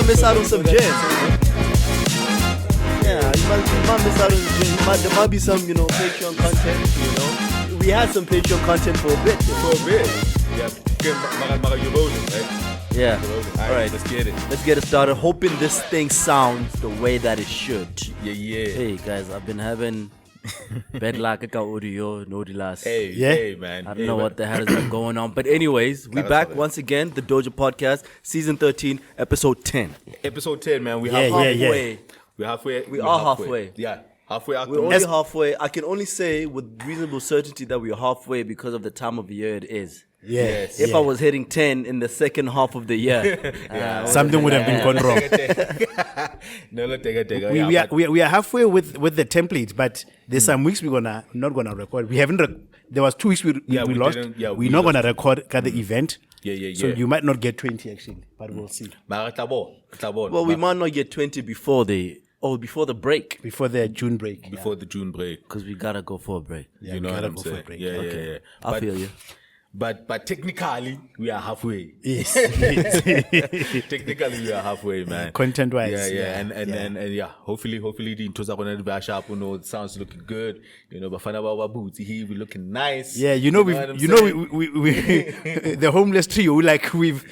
might miss out on some gems. Yeah, you might miss out on some gems. There might be some, Patreon content, We had some Patreon content for a bit. Yeah, you're rolling, right? Yeah. All right, let's get it. Let's get it started. Hoping this thing sounds the way that it should. Yeah. Hey, guys, I've been having bad luck audio, no last. Hey, man. I don't know what the hell is going on. But anyways, we back once again, the Dojo podcast, season 13, episode 10. Episode 10, man. We're halfway. We're halfway. We are halfway. Yeah. Halfway out. We're only halfway. I can only say with reasonable certainty that we're halfway because of the time of the year it is. Yes. If I was hitting 10 in the second half of the year, something would have been gone wrong. We are halfway with the template, but there's some weeks we're not gonna record. We haven't. There was 2 weeks we lost. We're not gonna record the event. So you might not get 20 actually, but we'll see. Well, we might not get 20 before the break. Before the June break. Before the June break. Because we gotta go for a break. Yeah, you know what I'm saying? Yeah. I feel you. But technically, we are halfway. Yes. Technically, we are halfway, man. Content-wise. And hopefully the intros are going to be sharp. It sounds looking good. Bafana Baba Booty, we looking nice. Yeah, we the homeless trio, we've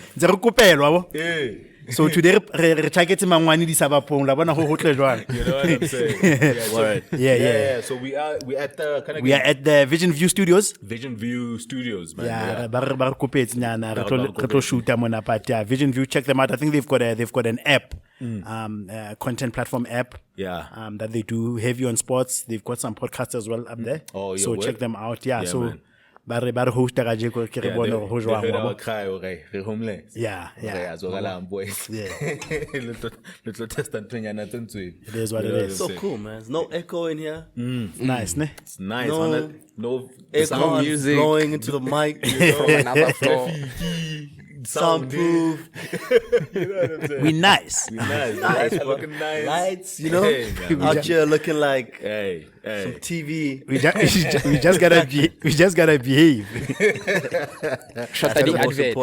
so today re target mangwani di sabapong la bona ho hotle jwang. You know what I'm saying? Yeah. So we are at the we are at the Vision View Studios. Vision View Studios, man. Yeah, ba kopetse nyana re tlo shoota mona, but Vision View, check them out. I think they've got an app, content platform app. Yeah. That they do heavy on sports. They've got some podcasts as well up there. Oh, yeah. So check them out. Yeah. So man. Ba host ka jeko ke re bona ho jwang wa cry okay re homeless yeah boys let's test ntonyana tsentswe. It is what it is. So cool, man. There's no echo in here. Nice, ne? It's nice. No echo music blowing into the mic from another floor. Soundproof. You know what I'm saying? We nice. Nice, looking nice. Lights, Hey, out here looking like hey. some TV. We just gotta behave. Shut the advert.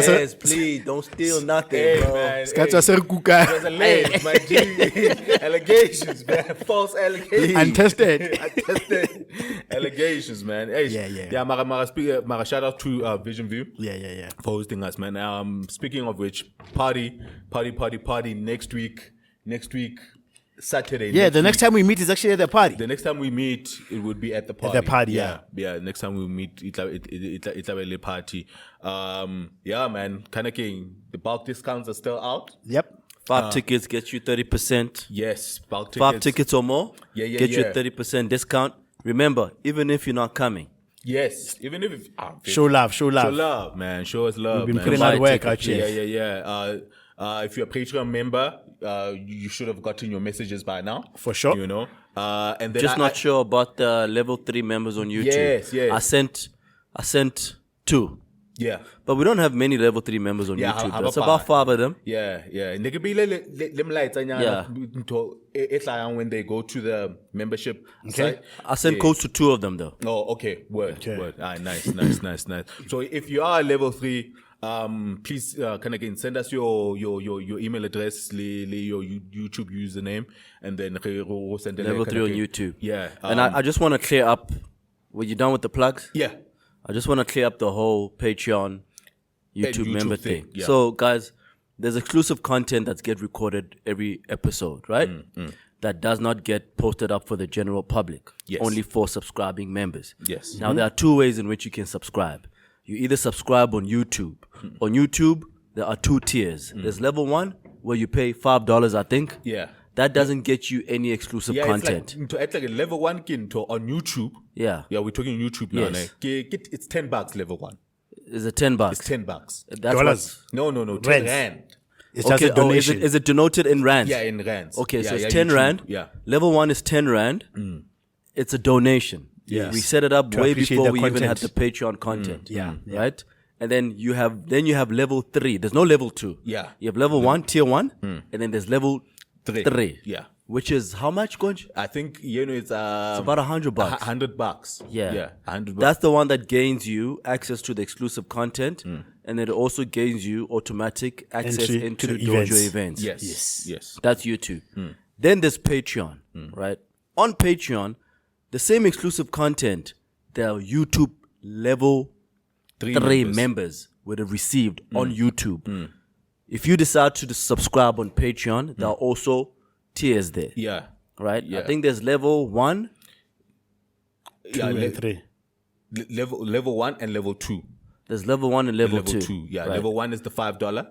Yes, please don't steal nothing, bro. Man. Skatwa se kuka. There's a lane, my G. Allegations, man. False allegations. Untested. Allegations, man. Hey, yeah. Mara, shout out to Vision View. Yeah. For hosting us, man. Speaking of which, party next week. Saturday. Yeah, the next time we meet is actually at the party. The next time we meet, it would be at the party. At the party, yeah. Next time we meet, it's a party. Yeah, man. Kinda king. The bulk discounts are still out. Yep. 5 tickets get you 30%. Yes, bulk tickets. 5 tickets or more. Get you a 30% discount. Remember, even if you're not coming. Yes, even if show love, man. Show us love. We've been putting hard work out here. Yeah. If you're a Patreon member, you should have gotten your messages by now. For sure. And then just not sure about the level 3 members on YouTube. Yes. I sent 2. Yeah. But we don't have many level 3 members on YouTube. That's about 5 of them. Yeah. And they could be them lights when they go to the membership site. I sent codes to 2 of them though. Oh, okay. Word. Nice. So if you are a level 3, please send us your email address, your YouTube username, and then we'll send level 3 on YouTube. Yeah. And I just want to clear up. Were you done with the plugs? Yeah. I just want to clear up the whole Patreon YouTube member thing. Yeah. So guys, there's exclusive content that's get recorded every episode, right? That does not get posted up for the general public. Yes. Only for subscribing members. Yes. Now there are 2 ways in which you can subscribe. You either subscribe on YouTube. On YouTube, there are 2 tiers. There's level 1 where you pay $5, I think. Yeah. That doesn't get you any exclusive content. It's like a level 1 kinto on YouTube. Yeah. Yeah, we're talking YouTube now. Yes. It's $10 level 1. Is it $10? It's $10. That's Dollars. No, 10 rand. It's just a donation. Is it denoted in rands? Yeah, in rands. Okay, so it's 10 YouTube. rand. Yeah. Level 1 is 10 rand. It's a donation. Yes. We set it up To way appreciate before the we even had content. the Patreon content. Yeah. Right? And then you have level 3. There's no level 2. Yeah. You have level 1, tier 1, and then there's level 3. Yeah. Which is how much, Gonj? I think it's about $100. $100. Yeah. $100. That's the one that gains you access to the exclusive content and it also gains you automatic access Entry into to the Dojo events. events. Yes. That's YouTube. Then there's Patreon, right? On Patreon, the same exclusive content that YouTube level 3 members would have received on YouTube. If you decide to subscribe on Patreon, there are also tiers there. Yeah. Right? Yeah. I think there's level 1. 2 and 3. Level 1 and level 2. There's level 1 and level 2. Yeah. Right. Level 1 is the $5.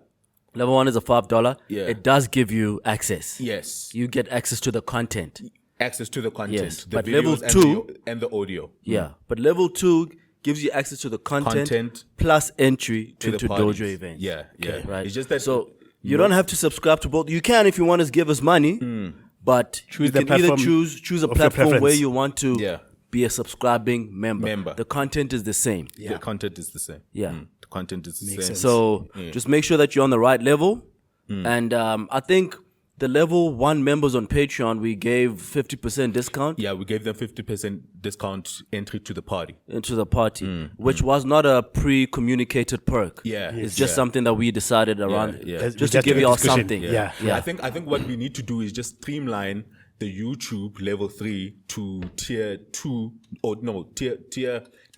Level 1 is a $5. Yeah. It does give you access. Yes. You get access to the content. Access to the content. Yes, The but videos level 2 and the audio. Yeah. But level 2 gives you access to the content plus entry To the into parties. Dojo events. Yeah. Yeah. Right. It's just that. So you don't have to subscribe to both. You can if you want to give us money, but Choose you the can either platform choose a of your platform where preference. you want to Yeah. be a subscribing member. The content is the same. The content is the same. Yeah. The content is the same. sense. So just make sure that you're on the right level. And I think the level 1 members on Patreon, we gave 50% discount Yeah, we gave them 50% discount entry to the party. into the party, which was not a pre-communicated perk. Yeah. It's just something that we decided around, yeah. That's- just we to give had you all discussion. something. Yeah. I think what we need to do is just streamline the YouTube level 3 to tier 2 or no tier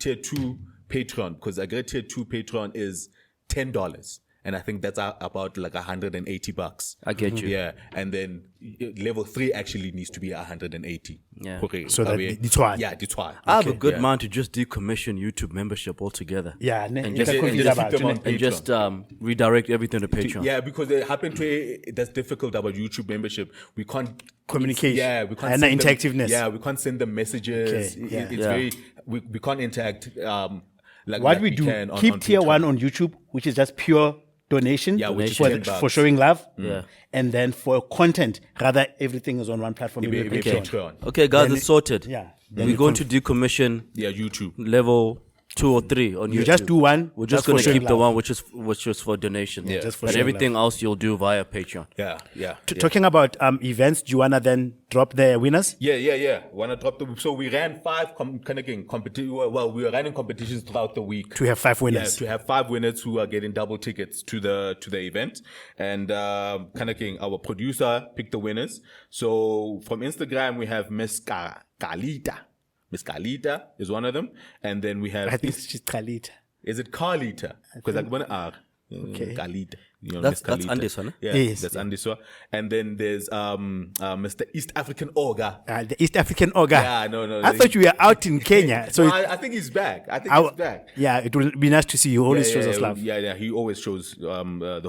2 Patreon, because I get tier 2 Patreon is $10. And I think that's about like $180. I get you. Yeah. And then level 3 actually needs to be 180. Yeah. Okay. So that Okay. the twa. Yeah, the twa. I have a good mind to just decommission YouTube membership altogether. Yeah, And just just- and just keep them on And just redirect everything to Patreon. Yeah, because it happened to that's difficult about YouTube membership. We can't Communicate. Yeah, we can't And send them- interactiveness. Yeah, we can't send them messages. Okay, yeah. It's Yeah. very we can't interact. Like What like we do, can keep on tier Patreon. 1 on YouTube, which is just pure donation, Yeah, which is for, $10. for showing love. Yeah. And then for content, rather everything is on one platform. Maybe maybe Patreon. Patreon. Okay, guys, Then it's sorted. yeah. We're going to decommission Yeah, YouTube. level 2 or 3 on YouTube. You just do one. We're just for going to showing keep the love. one which is for donation. Yeah. Just for but showing everything else you'll do via Patreon. Yeah. Talking about events, do you wanna then drop the winners? Yeah. Wanna drop the so we ran 5 competition. Well, we were running competitions throughout the week. To have 5 Yeah, winners. to have 5 winners who are getting double tickets to the event, and our producer picked the winners. So from Instagram we have Miss Kalita. Miss Kalita is one of them, and then we have I think it's just Khalid. is it Carlita? Because I want to R. Okay. Kalita. You know, That's Miss Kalita. Andiswa, no? Yeah, Yes. that's Andiswa. And then there's Mr. East African Orga. The East African Orga. Yeah, no. I thought you were out in Kenya. So No, I think he's back. He's back. Yeah, it will be nice to see you. Always shows us love. Yeah. He always shows. The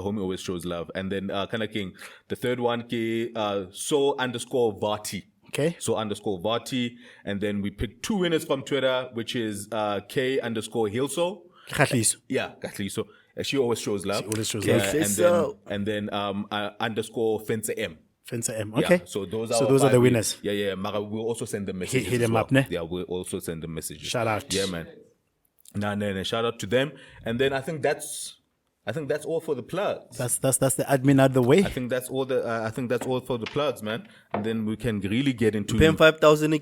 homie always shows love. And then Kana King, the third one, so_Vati. Okay. So_Vati, and then we picked 2 winners from Twitter, which is K_Hilso. Khatliso. Yeah, Katliso. She always shows love. She always shows Yeah, love. and then _Fencer M. Fencer M. Yeah, Okay. so those So are those are 5 the winners. winners. Yeah. Mara, we'll also send them messages. hit as them well. up, ne? Yeah, we'll also send them messages. Shout out. Yeah, man. No. Shout out to them. And then I think that's all for the plugs. That's the admin out of the way. I think that's all for the plugs, man. And then we can really get into Pay 5,000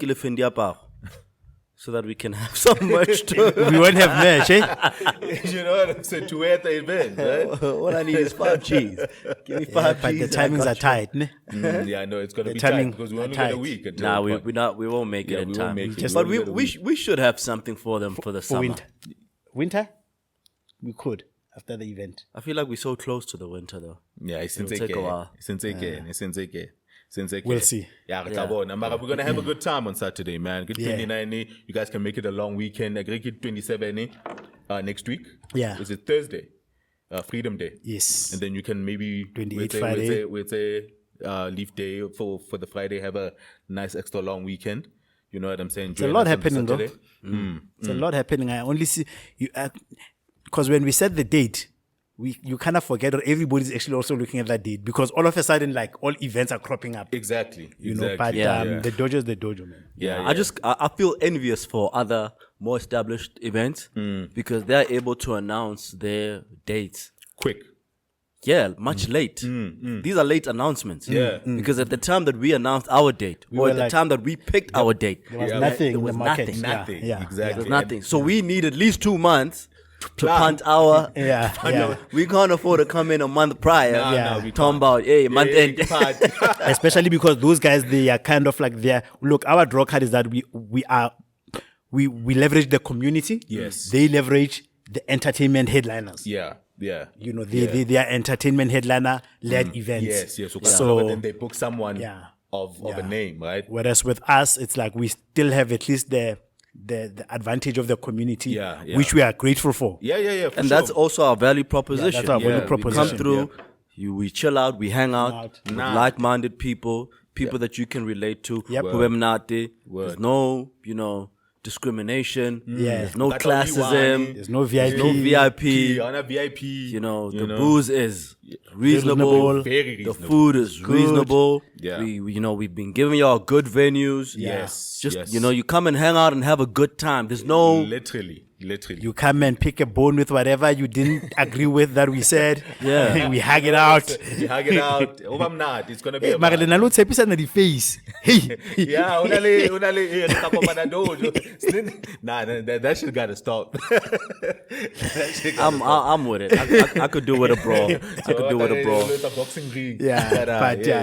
so that we can have some merch to. We won't have merch, eh? you know what I'm saying, to wear at the event, right? All I need is 5 G's. Give me 5 But G's. the timings are tight, ne? Yeah, no, it's gonna The be timing tight because we are only got a tight. week. until- Nah, but- we won't make Yeah, it in we time. won't make it. Just- But We only got a week. we should have something for them for the For summer. winter. Winter? We could after the event. I feel like we're so close to the winter though. Yeah, it's It'll take a while. We'll see. Yeah, we're gonna have a good time on Saturday, man. Good Yeah. 29. You guys can make it a long weekend. I agree 27 next week. Yeah. Is it Thursday? Freedom Day. Yes. And then you can maybe 28 Friday. we'll say leave day for the Friday. Have a nice extra long weekend. You know what I'm saying? It's a lot happening though. Mm. It's a lot happening. I only see you because when we set the date, you kind of forget that everybody's actually also looking at that date because all of a sudden, like all events are cropping up. Exactly. You know, but Yeah. the dojo is the dojo, man. Yeah. I feel envious for other more established events because they're able to announce their dates. Quick. Yeah, much late. These are late announcements. Yeah. Because at the time that we announced our date, or were at the like- time that we picked our date, There was Yeah. nothing There in was the market. nothing. Yeah, Nothing. yeah. Exactly. there's nothing. So we need at least 2 months to punt our. Yeah. We can't afford to come in a month prior. Yeah. we Talking can't. about, hey, month end. Especially because those guys, they are kind of like look, our draw card is that we leverage the community. Yes. They leverage the entertainment headliners. Yeah. You know, they are entertainment headliner led events. Yes. So But then they book someone of a name, right? Whereas with us, it's like we still have at least the advantage of the community, which we are grateful for. Yeah. And that's also our value proposition. that's our value We proposition. come through, we chill out, we hang out with like-minded people that you can relate to. Yep. Who am not there. There's no, discrimination. There's no That's all we classism. want. There's no VIP. No VIP. On a VIP. The booze is reasonable. Very The reasonable. food is reasonable. Yeah. We've been giving y'all good venues. Yes. Just yes. you come and hang out and have a good time. There's no Literally. You come and pick a bone with whatever you didn't agree with that we said. Yeah. We hug it out. You hug it out. Oh, I'm not. It's gonna be a Mara le na lo tshepisa na di face. Hey. Yeah, unale, nah, that shit gotta stop. I'm with it. I could do with a brawl. I could do with a brawl. It's a boxing ring.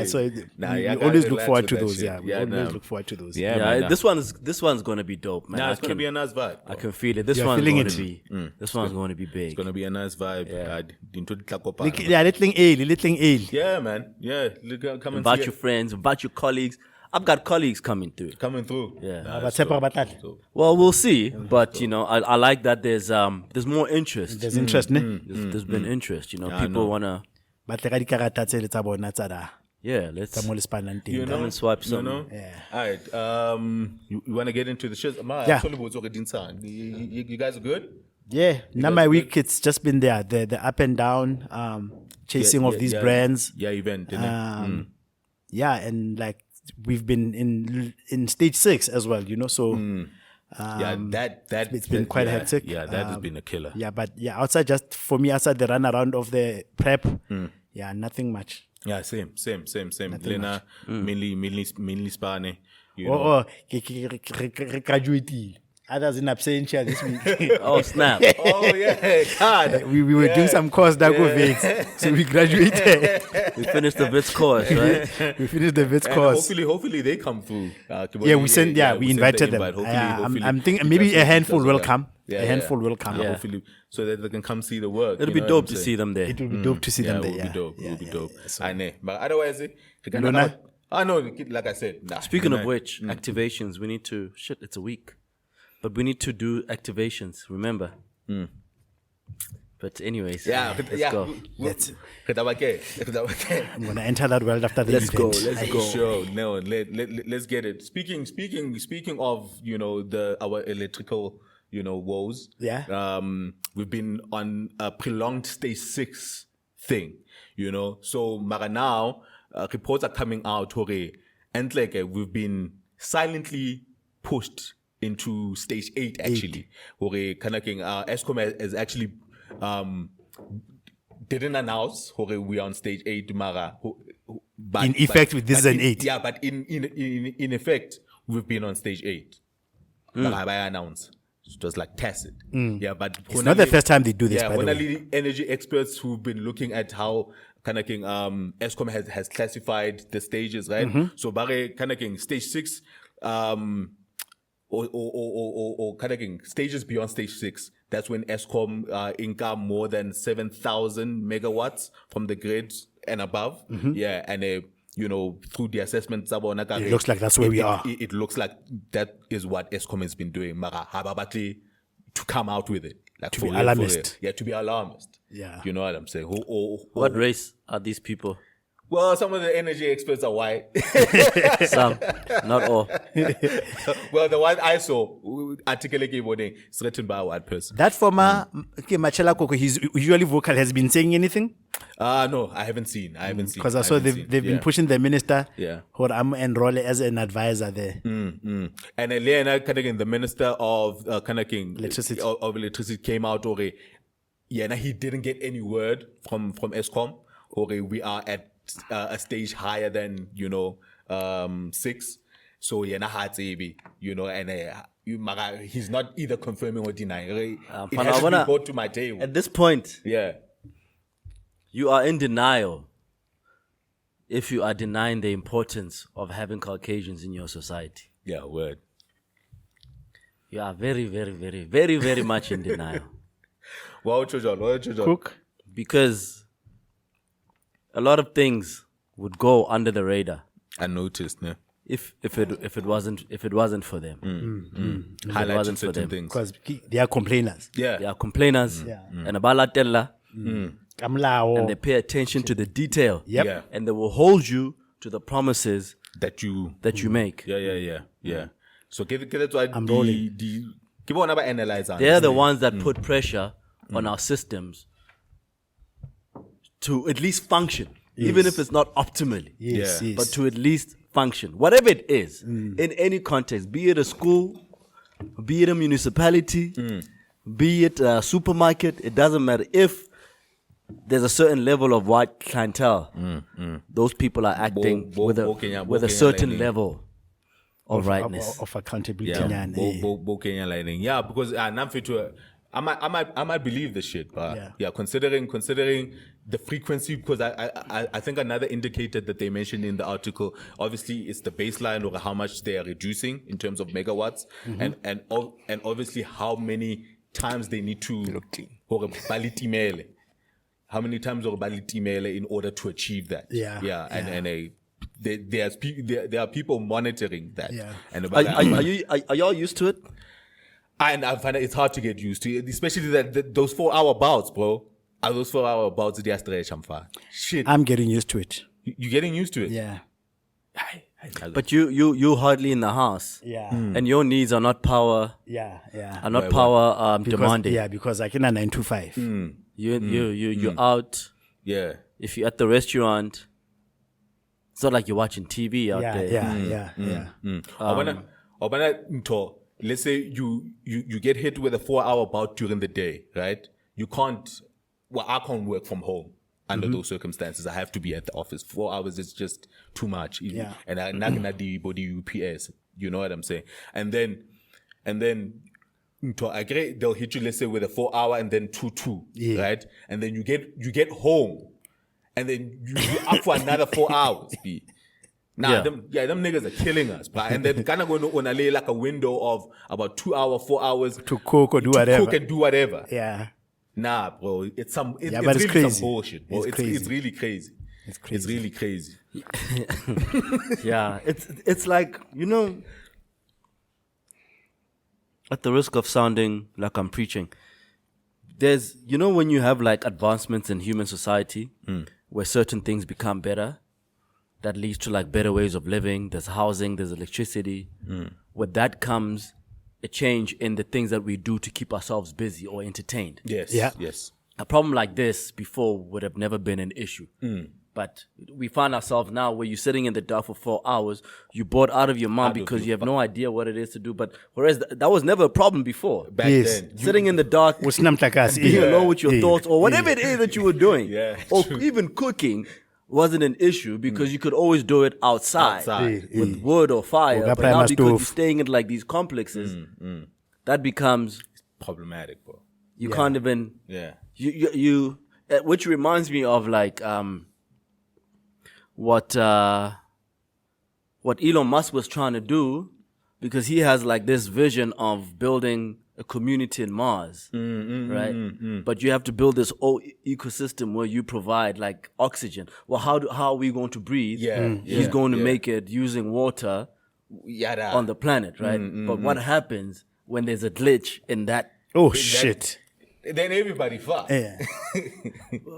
So we always look forward to those. We always look forward to those. Yeah, Yeah, man, this one's gonna be dope, man. Nah, it's gonna be a nice vibe. I can feel it. This You're one's feeling going it. to be. This one's going to be big. It's gonna be a nice vibe. Little ale. Yeah, man. Yeah, look, come and Invite see your it. friends. Invite your colleagues. I've got colleagues coming through. Coming through. Yeah. Nah, But so- sepa ba tla? so- Well, we'll see. But I like that there's more interest. There's interest, ne? There's been interest. I know. People wanna. Ba tle ka dikarata tse le tsa bona tsa da. Yeah, let's Tsa mo le spanang teng. come and swipe some. Yeah. All right. You want to get into the shit? Yeah. You guys are good? Yeah, now my week it's just been the up and down chasing of these brands. Yeah, event. Didn't Yeah, and like we've been in stage 6 as well, so it's been quite hectic. Yeah, that has been a killer. Yeah, but outside the run around of the prep, nothing much. Yeah, same. Lena, mainly Spane. Graduated. Others in absentia this week. Oh snap! Oh yeah, God. we were doing some course that go Vix, so we graduated. We finished the Wits course, right? We finished the Vix And course. hopefully they come through. We invited them. Hopefully, I'm thinking maybe a handful will come. Yeah, A handful will come. Yeah. Hopefully, so that they can come see the work. It'll you be know dope what to I'm see saying? them there. It will be dope to see Yeah, them it there. will be dope. Yeah, It will be yeah, dope. yeah. So- I know. But otherwise, Luna? like I said. Nah, Speaking of Luna- which, activations. We need to. It's a week, but we need to do activations. Remember. But anyways, let's go. Let's- Okay. I'm gonna enter that world after the Let's go. event. Let's go. Sure. No, let's get it. Speaking of our electrical woes. Yeah. We've been on a prolonged stage 6 thing. So mara now reports are coming out and like we've been silently pushed into stage 8 actually. Eskom has actually didn't announce we are on stage 8 mara. But, In effect, this is an 8. Yeah, but in effect, we've been on stage 8. Mara by announce. It was like tacit. Yeah, but It's not the first time they do this, yeah, by the when way. energy experts who've been looking at how Eskom has classified the stages, right? So bare stage 6 or stages beyond stage 6, that's when Eskom income more than 7,000 megawatts from the grid and above. Yeah, and through the assessments, It looks like that's where we are. It looks like that is what Eskom has been doing. Mara hababati to come out with it, like To be for real, alarmist. Yeah, to be alarmist. Yeah. You know what I'm saying? What race are these people? Well, some of the energy experts are white. Some, not all. Well, the one I saw, article is written by a white person. That former Machela Koko, he's usually vocal, has been saying anything? No, I haven't seen. Because I saw they've been pushing the minister or I'm enrolled as an advisor there. And Elena the minister of Electricity. of electricity came out he didn't get any word from Eskom we are at a stage higher than 6, So yeah, and he's not either confirming or denying. It has to be brought to my table. At this point, yeah, you are in denial if you are denying the importance of having Caucasians in your society. Yeah, word. You are very, very, very, very, very much in denial. Wow, Cook. Because a lot of things would go under the radar. I noticed, no? If it wasn't for them. Highlighting certain things. Because they are complainers. Yeah. They are complainers and abalatella, and they pay attention to the detail. Yep. Yeah. And they will hold you to the promises That you make. Yeah. So that's why I'm rolling. Keep on about analyze. They're the ones that put pressure on our systems to at least function, even if it's not optimally. Yes, Yeah. yes. But to at least function, whatever it is, in any context, be it a school, be it a municipality, be it a supermarket, it doesn't matter. If there's a certain level of white clientele, those people are acting with a certain level of rightness. Of accountability. Yeah, because I might believe this shit, but considering the frequency, because I think another indicator that they mentioned in the article, obviously it's the baseline or how much they are reducing in terms of megawatts, and obviously how many times they need to how many times in order to achieve that. And there are people monitoring that. Yeah. And Are y'all used to it? And I find it's hard to get used to it, especially those 4-hour bouts, bro. Are those 4-hour bouts they are stretch? Shit. I'm getting used to it. You getting used to it? Yeah. But you hardly in the house. Yeah. And your needs are not power. Yeah. Are not power demanding. Yeah, because I can a 9 to 5. You're out. Yeah. If you're at the restaurant, it's not like you're watching TV out there. Let's say you get hit with a 4-hour bout during the day, right? You can't. Well, I can't work from home under those circumstances. I have to be at the office. 4 hours is just too much. Yeah. And I'm not gonna do body UPS. You know what I'm saying? And then I agree, they'll hit you, let's say, with a 4-hour and then 2, right? And then you get home, and then you're up for another 4 hours. Them niggas are killing us, but and then kind of going to lay like a window of about 2 hours, 4 hours to cook or do whatever. Cook and do whatever. Yeah. Nah, bro, it's really crazy. Some bullshit, bro. It's really crazy. It's crazy. It's really crazy. Yeah, it's like, at the risk of sounding like I'm preaching, there's, when you have like advancements in human society where certain things become better, that leads to like better ways of living. There's housing, there's electricity. With that comes a change in the things that we do to keep ourselves busy or entertained. Yes. Yeah. Yes. A problem like this before would have never been an issue. But we find ourselves now where you're sitting in the dark for 4 hours, you're bored out of your mind because you have no idea what it is to do. But whereas that was never a problem before. Back Yes. then. Sitting in the dark, being alone with your thoughts or whatever it is that you were doing. Or even cooking wasn't an issue because you could always do it outside. With wood or fire. But now because you're staying in like these complexes, that becomes problematic, bro. You can't even. Yeah. You which reminds me of like what Elon Musk was trying to do, because he has like this vision of building a community in Mars, right? But you have to build this whole ecosystem where you provide like oxygen. Well, how are we going to breathe? He's going to make it using water on the planet, right? But what happens when there's a glitch in that? Oh, shit. Then everybody fuck. Yeah.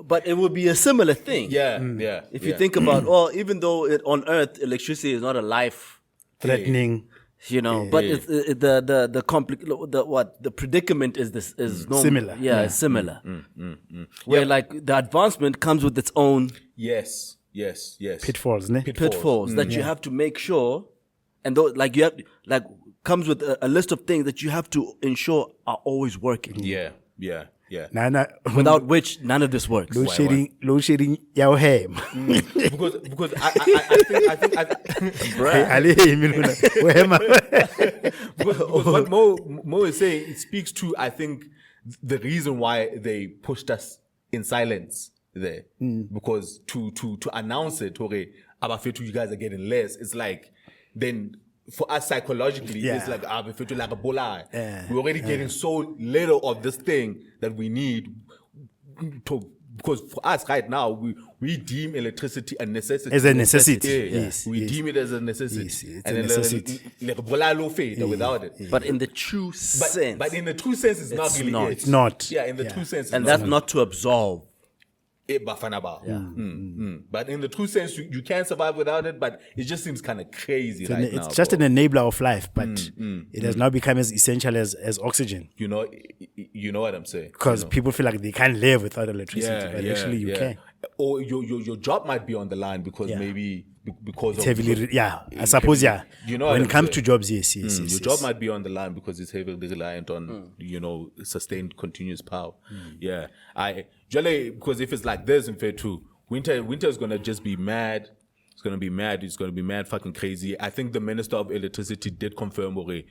But it would be a similar thing. If you think about, even though on Earth electricity is not a life threatening, but it's the predicament is similar. It's similar. Where like the advancement comes with its own pitfalls, that you have to make sure, and those like you have comes with a list of things that you have to ensure are always working. Yeah. Nah. Without which none of this works. Load shedding, yaw ham. Because I think because what Mo is saying, it speaks to, I think, the reason why they pushed us in silence there. Because to announce it, okay, Abafetu, you guys are getting less, it's like, then for us psychologically, it's like Abafetu like a bola. We're already getting so little of this thing that we need to. Because for us right now, we deem electricity a necessity. As a necessity. Yes. We deem it as a necessity. Yes, it's and a then necessity. Without it. But in the true sense. But in the true sense, it's not really not. it. It's not. Yeah, in the true sense. And that's not to absolve. But in the true sense, you can survive without it, but it just seems kind of crazy now. It's just an enabler of life, but it has now become as essential as oxygen. You know what I'm saying? Because people feel like they can't live without electricity, but actually you can. Or your job might be on the line because maybe because It's of heavily, I suppose, You know, when it comes to jobs, yes. your job might be on the line because it's heavily reliant on sustained continuous power. Yeah, because if it's like this in fair too, winter is gonna just be mad. It's gonna be mad. It's gonna be mad, fucking crazy. I think the Minister of Electricity did confirm, okay,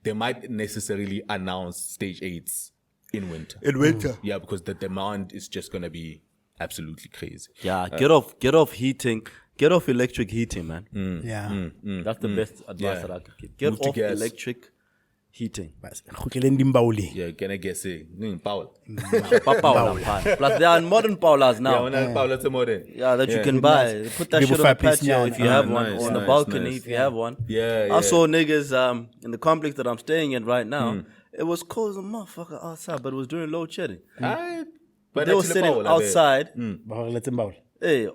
they might necessarily announce stage 8s in winter. Yeah, because the demand is just gonna be absolutely crazy. Yeah, get off heating. Get off electric heating, man. That's the best advice that I could give. Get Move to off gas. electric heating. Yeah, Can I guess it? Paul. Plus, there are modern Paulas now. Paul, modern. Yeah, that you can buy. Put that shit on the patio if you have one, or on the balcony if you have one. I saw niggas in the complex that I'm staying in right now. It was cold as a motherfucker outside, but it was during load shedding. But They were sitting outside,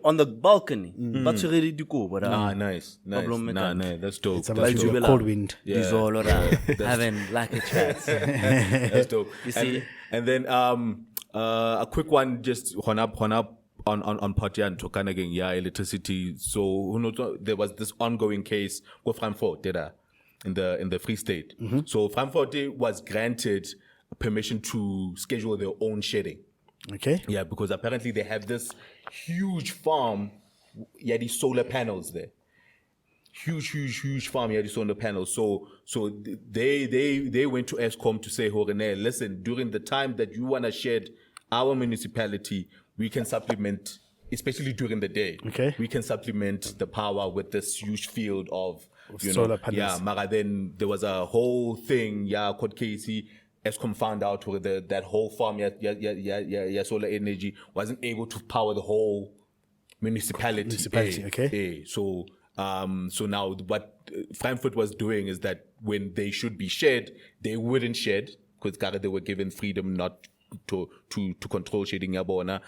on the balcony. Nice. That's dope. It's about to be cold wind. Having like a chat. That's dope. You see? And then a quick one, just on Patian to Kanagin, electricity. So there was this ongoing case with Frankfurt, in the Free State. So Frankfurt was granted permission to schedule their own shedding. Okay. Yeah, because apparently they have this huge farm. These solar panels there. Huge farm. These solar panels. So they went to ESCOM to say, Horene, listen, during the time that you want to shed our municipality, we can supplement, especially during the day. Okay. We can supplement the power with this huge field of solar panels. Yeah, Mara, then there was a whole thing, court case. ESCOM found out where that whole farm, solar energy wasn't able to power the whole municipality. Okay. So now what Frankfurt was doing is that when they should be shed, they wouldn't shed because they were given freedom not to control shedding yabona.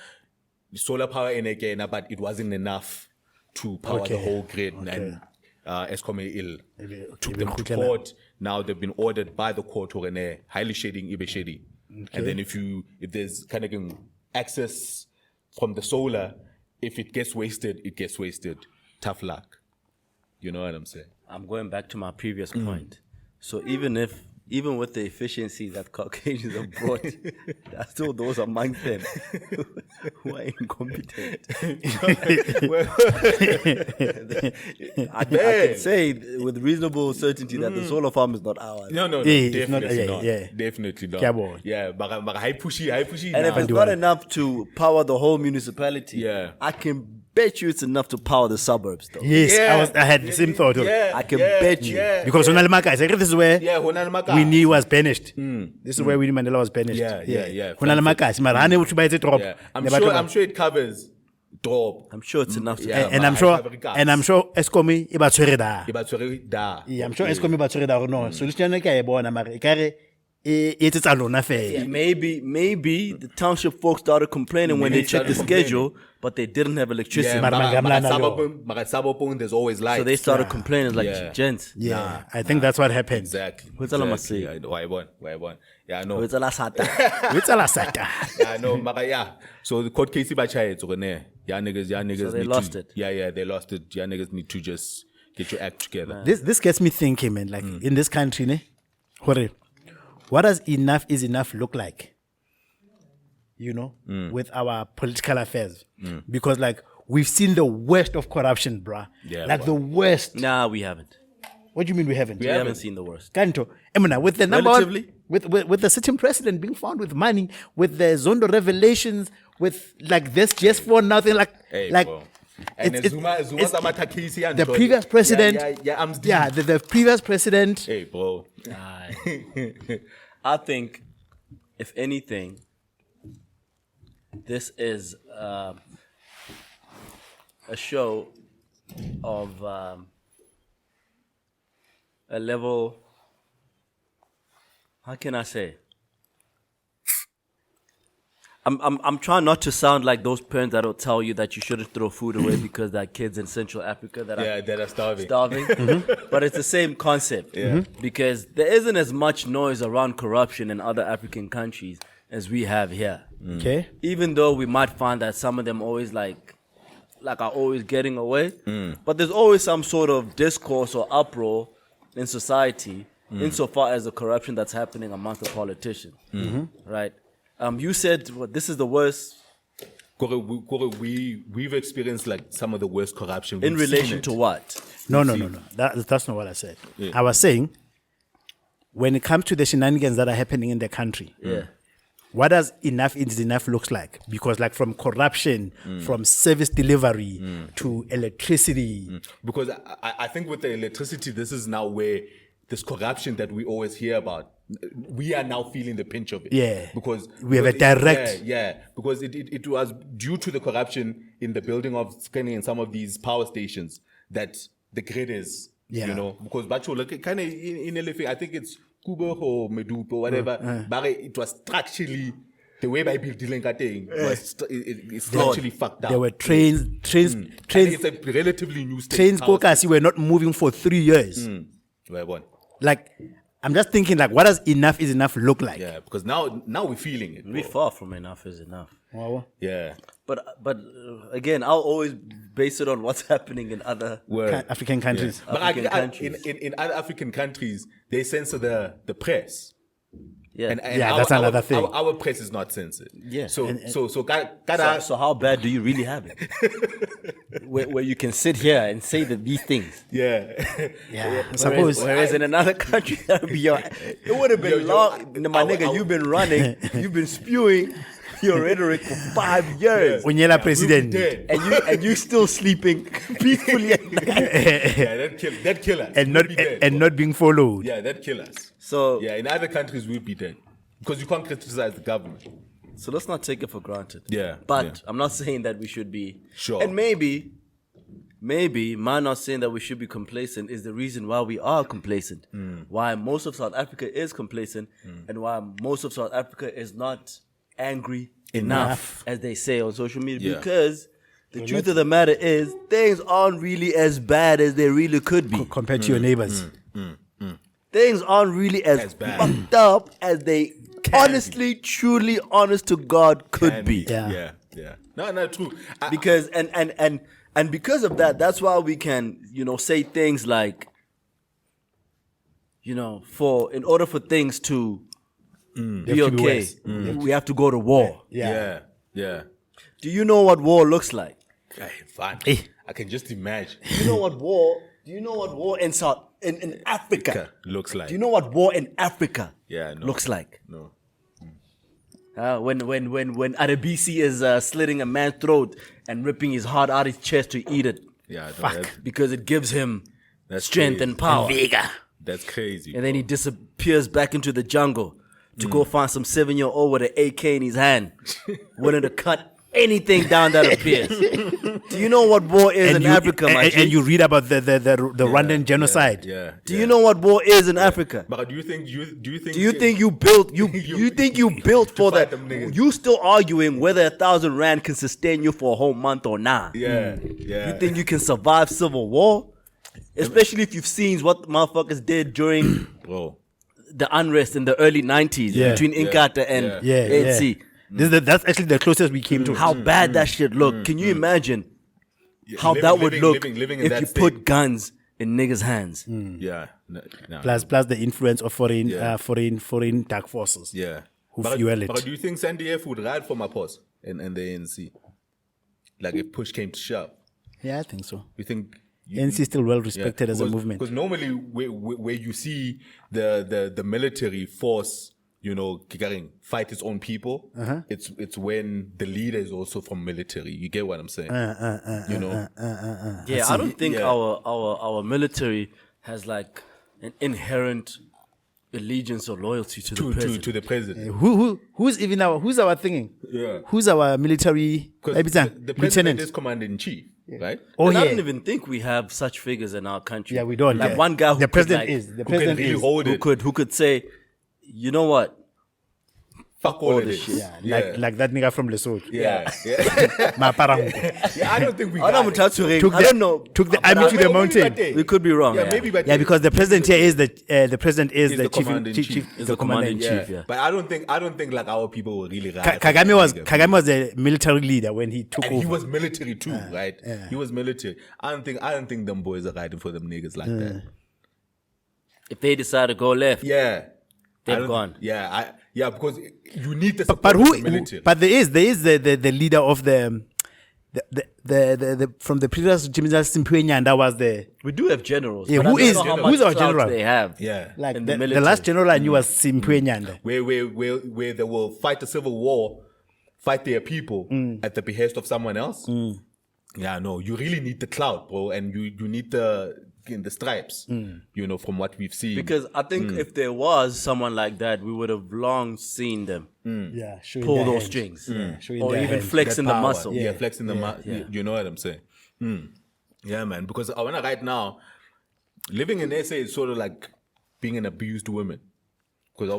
Solar power in again, but it wasn't enough to power the whole grid. And ESCOM took them to court. Now they've been ordered by the court to highly shading ibe shady. And then if there's kind of access from the solar, if it gets wasted, it gets wasted. Tough luck. You know what I'm saying? I'm going back to my previous point. So even with the efficiency that Caucasians have brought, there are still those amongst them who are incompetent. I can say with reasonable certainty that the solar farm is not ours. No, definitely not. Definitely not. Yeah, but high pushy. And if it's not enough to power the whole municipality, I can bet you it's enough to power the suburbs, though. Yes, I had the same thought. I can bet you. Because Honalmaka, this is where Winnie was banished. This is where Winnie Mandela was banished. Honalmaka, I'm sure it covers drop. I'm sure it's enough to and I'm sure Escomi ibatswere da. I'm sure Escomi ibatswere da no. Solution ke e bona mara ekare it's a lona fair. Maybe the township folks started complaining when they checked the schedule, but they didn't have electricity. There's always light. So they started complaining like, gents. Yeah, I think that's what happened. Exactly. What's all I must say? Why one? Yeah, I know. It's a lasata. I know, but so the court case by child, niggas. So they lost it. Yeah, they lost it. Yeah, niggas need to just get your act together. This gets me thinking, man. Like in this country, what does enough is enough look like? with our political affairs. Because like we've seen the worst of corruption, bruh. Yeah, like the worst. Nah, we haven't. What do you mean we haven't? We haven't seen the worst. Kanto, Emuna, with the number Relatively? with the sitting president being found with money, with the Zondo revelations, with like this just for nothing, like bro. And the previous president, the previous president. Hey, bro. I think, if anything, this is a show of a level. How can I say? I'm trying not to sound like those parents that'll tell you that you shouldn't throw food away because there are kids in Central Africa that are starving. But it's the same concept. Because there isn't as much noise around corruption in other African countries as we have here. Okay. Even though we might find that some of them always like are always getting away, but there's always some sort of discourse or uproar in society insofar as the corruption that's happening amongst the politicians, right? You said this is the worst. We've experienced like some of the worst corruption. In relation to what? No. That's not what I said. I was saying, when it comes to the shenanigans that are happening in the country, what does enough is enough looks like? Because like from corruption, from service delivery to electricity. Because I think with the electricity, this is now where this corruption that we always hear about, we are now feeling the pinch of it. Yeah. Because we have a direct. Because it was due to the corruption in the building of scanning in some of these power stations that the grid is, because Bacho, like kind of in LFA, I think it's Kubo or Medupo or whatever, but it was structurally the way by building it's structurally fucked up. There were trains. It's a relatively new state. Trains Kokasi were not moving for 3 years. Like, I'm just thinking, like, what does enough is enough look like? Yeah, because now we're feeling it. We're far from enough is enough. Wow. Yeah. But again, I'll always base it on what's happening in other African countries. Yeah. But in other African countries, they censor the press. Yeah, and that's another thing. Our press is not censored. Yeah. So how bad do you really have it? where you can sit here and say these things. Yeah. Whereas in another country, that would be it would have been long. My nigga, you've been running, you've been spewing your rhetoric for 5 years. Unyela president. And you still sleeping peacefully at night. That'd kill us. And not being followed. Yeah, that'd kill us. So in other countries we'd be dead. Because you can't criticize the government. So let's not take it for granted. Yeah. But I'm not saying that we should be. Sure. And maybe my not saying that we should be complacent is the reason why we are complacent. Why most of South Africa is complacent and why most of South Africa is not angry enough, as they say on social media. Because the truth of the matter is things aren't really as bad as they really could be. Compared to your neighbors. Things aren't really as fucked up as they honestly, truly, honest to God could be. Yeah. No, true. Because and because of that, that's why we can, say things like, in order for things to be okay, we have to go to war. Yeah. Do you know what war looks like? Fine. I can just imagine. Do you know what war in Africa looks like? Do you know what war in Africa no. looks like? No. When Adebisi is slitting a man's throat and ripping his heart out his chest to eat it. Yeah, because it gives him strength crazy. and power. That's crazy. And then he disappears back into the jungle to go find some 7-year-old with an AK in his hand, willing to cut anything down that appears. Do you know what war is in Africa, my and you read about the Rwandan genocide. Do you know what war is in Africa? But do you think you built for that? You still arguing whether 1,000 rand can sustain you for a whole month or not? Yeah. You think you can survive civil war? Especially if you've seen what the motherfuckers did during the unrest in the early 90s between Inkatha and ANC. That's actually the closest we came to how bad that shit looked. Can you imagine how that would look if you put guns in niggas' hands? Yeah. Plus the influence of foreign dark forces. Yeah. fuel it. But do you think Sandy F would ride for my pause and the ANC? Like if push came to shove? Yeah, I think so. You think... ANC is still well respected as a movement. Because normally where you see the military force, fight its own people, it's when the leader is also from military. You get what I'm saying? I don't think our military has like an inherent allegiance or loyalty to the president. To the president. Who's our thinking? Yeah. Who's our military? The president is commander in chief, right? I don't even think we have such figures in our country. Yeah, we don't. Like one guy who the president could, is the president really hold it. who could say, you know what? Fuck all of this. Yeah, like that nigga from Lesotho. Yeah. I don't think we I don't know. Took the army to the mountain. We could be wrong. Maybe, but because the president here is the president is the chief commander-in-chief. Is the commander-in-chief, yeah. But I don't think like our people were really right. Kagame was a military leader when he took and over. he was military too, right? Yeah. He was military. I don't think them boys are riding for them niggas like that. If they decide to go left, they've gone. Because you need the support But of the military. But there is the leader of the from the previous regime, that was the. We do have generals. Yeah, but who's our clout general? They have. Yeah. Like in the military. last general I knew was Simpwe Nyanda. Where they will fight a civil war, fight their people at the behest of someone else. Yeah, no, you really need the clout, bro, and you need the stripes, from what we've seen. Because I think if there was someone like that, we would have long seen them pull those strings. Or even flexing the muscle. Yeah, flexing the muscle. You know what I'm saying? Yeah, man. Because I wanna right now, living in SA is sort of like being an abused woman. Because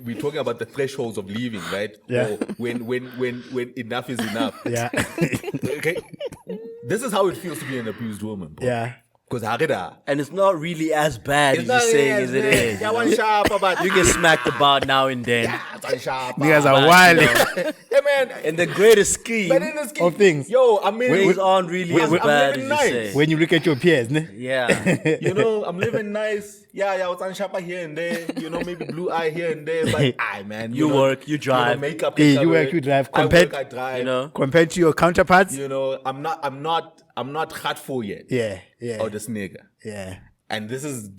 we're talking about the thresholds of leaving, right? Yeah. Or when enough is enough. Yeah. Okay. This is how it feels to be an abused woman, bro. Yeah. Because and it's not really as bad as you're saying as it is. Yeah, one sharp about you get smacked about now and then. Niggas are wild. Yeah, man. In the greater scheme of things. Yo, I mean, things aren't really as bad as you say. When you look at your peers, ne? Yeah. I'm living nice. Yeah, I was on shopper here and there. Maybe blue eye here and there. But man, you work, you drive. Makeup. You work, you drive. I drive. Compared to your counterparts. I'm not hurtful yet. Yeah. Or this nigga. Yeah. And this is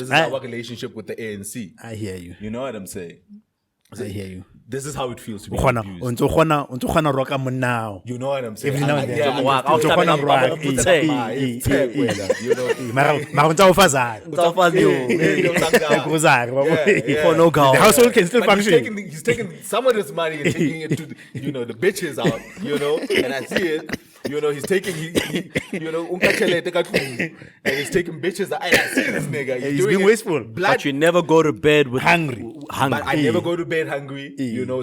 our relationship with the ANC. I hear you. You know what I'm saying? I hear you. This is how it feels to be abused. You know what I'm saying? Every now and then. The household can still function. He's taking some of this money and taking it to the bitches out, and I see it. He's taking and he's taking bitches out. And I see this nigga. He's being wasteful. But you never go to bed with hungry. But I never go to bed hungry.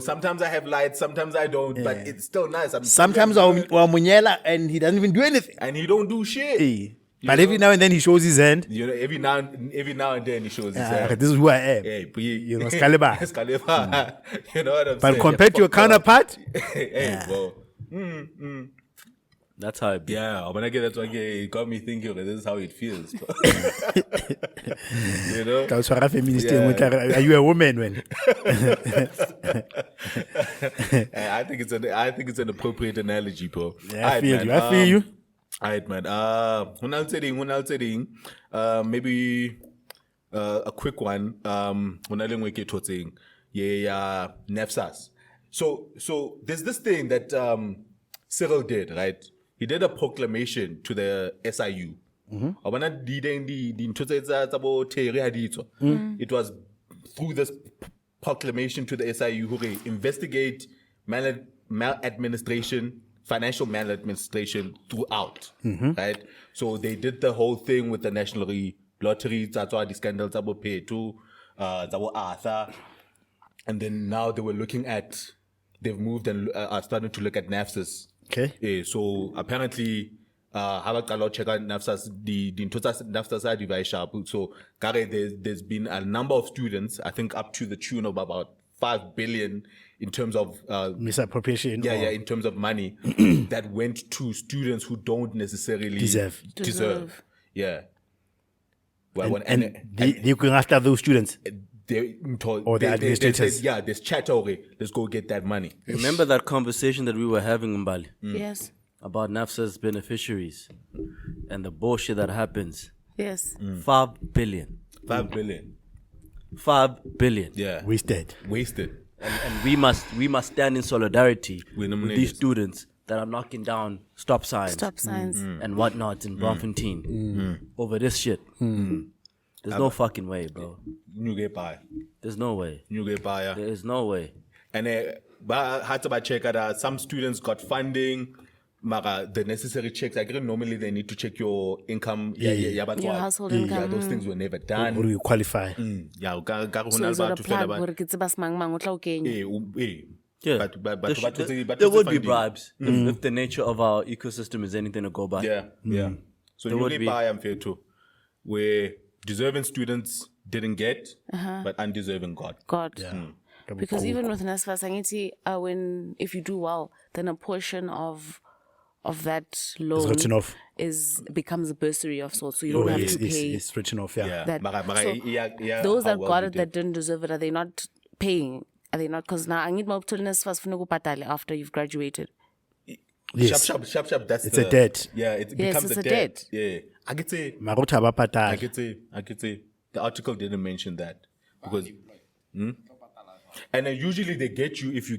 Sometimes I have lights, sometimes I don't. But it's still nice. Sometimes Munyela and he doesn't even do anything. And he don't do shit. But every now and then he shows his hand. Every now and then he shows his hand. This is who I am. Hey, Excalibur. Excalibur. You know what I'm saying? But compared to your counterpart, bro. That's how it be. Yeah, when I get that, it got me thinking, okay, this is how it feels. Are you a woman when? I think it's an appropriate analogy, bro. Yeah, I feel you. All right, man. Maybe a quick one. NSFAS. So there's this thing that Cyril did, right? He did a proclamation to the SIU. It was through this proclamation to the SIU who investigate maladministration, financial maladministration throughout, right? So they did the whole thing with the national lottery, that's why the scandals about pay too, Arthur, and then now they were looking at. They've moved and are starting to look at NSFAS. Okay. So apparently, check out NSFAS, the NSFAS device sharp. So there's been a number of students, I think up to the tune of about 5 billion in terms of misappropriation. Yeah, in terms of money that went to students who don't necessarily deserve. Yeah. Well, and they're going after those students. Or the administrators. There's chat already. Let's go get that money. Remember that conversation that we were having, Mbali? Yes. About NSFAS beneficiaries and the bullshit that happens. Yes. 5 billion. 5 billion. 5 billion. Yeah. Wasted. And we must stand in solidarity with these students that are knocking down stop signs and whatnot in Bloemfontein over this shit. There's no fucking way, bro. You get by. There's no way. You get by. There is no way. And had to check that some students got funding. The necessary checks. I agree. Normally they need to check your income. Your household income. Yeah, those things were never done. Or you qualify. Yeah, Yeah, but there would be bribes if the nature of our ecosystem is anything to go by. Yeah. So There you would would be. buy unfair too, where deserving students didn't get, but undeserving got. God. Because even with NSFAS, I see if you do well, then a portion of that loan written off. becomes a bursary of sorts, so you don't have to pay. It's written off, yeah. That. Yeah, Those how that well got we it did. that didn't deserve it, are they not paying? Are they not? Because now I need more to NSFAS after you've graduated. Yes. Sharp. That's It's a debt. Yeah, it Yes, becomes it's a a debt. debt. Yeah, I could say. Maruta I bapata. could say. The article didn't mention that because. And then usually they get you if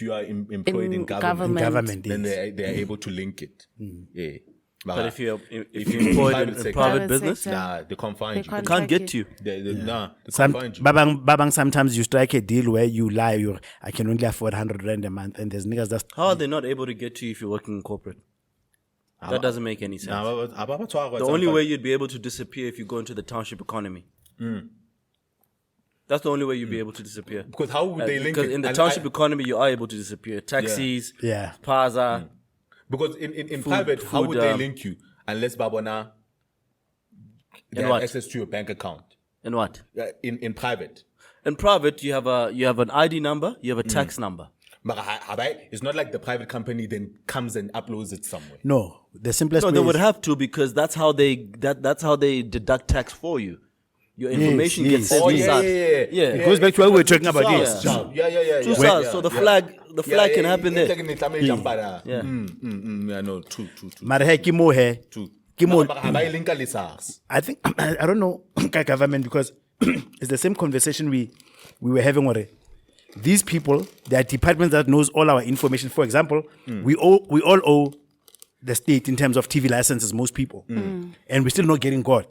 you are employed in government. Government, Then yes. they are able to link it. Yeah. But if you're employed in sector. private business, sector. Nah, they can't find you. can't can't track get you. you. They can't Some find you. babang sometimes you strike a deal where you lie, I can only afford 100 rand a month, and there's niggas that's How are they not able to get to you if you're working in corporate? That doesn't make any sense. The The only way you'd be able to disappear if you go into the township economy. That's the only way you'd be able to disappear. Because how would they link Because it? in the And township economy, you are able to disappear. Taxis, Yeah. plaza. Because in private, how would they link you unless Babona they have what? access to your bank account? And what? In private. In private, you have an ID number, you have a tax number. But it's not like the private company then comes and uploads it somewhere. no. The simplest No, way they is- would have to because that's how they deduct tax for you. Your information yes. gets sent Oh, to yeah. SARS. It goes back to what we were talking about. Yes. Yeah. To SARS, so the flag can happen there. Yeah. No, true. Mara he ke mo he. True. Ke mo- Link le SARS. I think I don't know government because it's the same conversation we were having already. These people, there are departments that knows all our information. For example, we all owe the state in terms of TV licenses, most people, and we're still not getting God.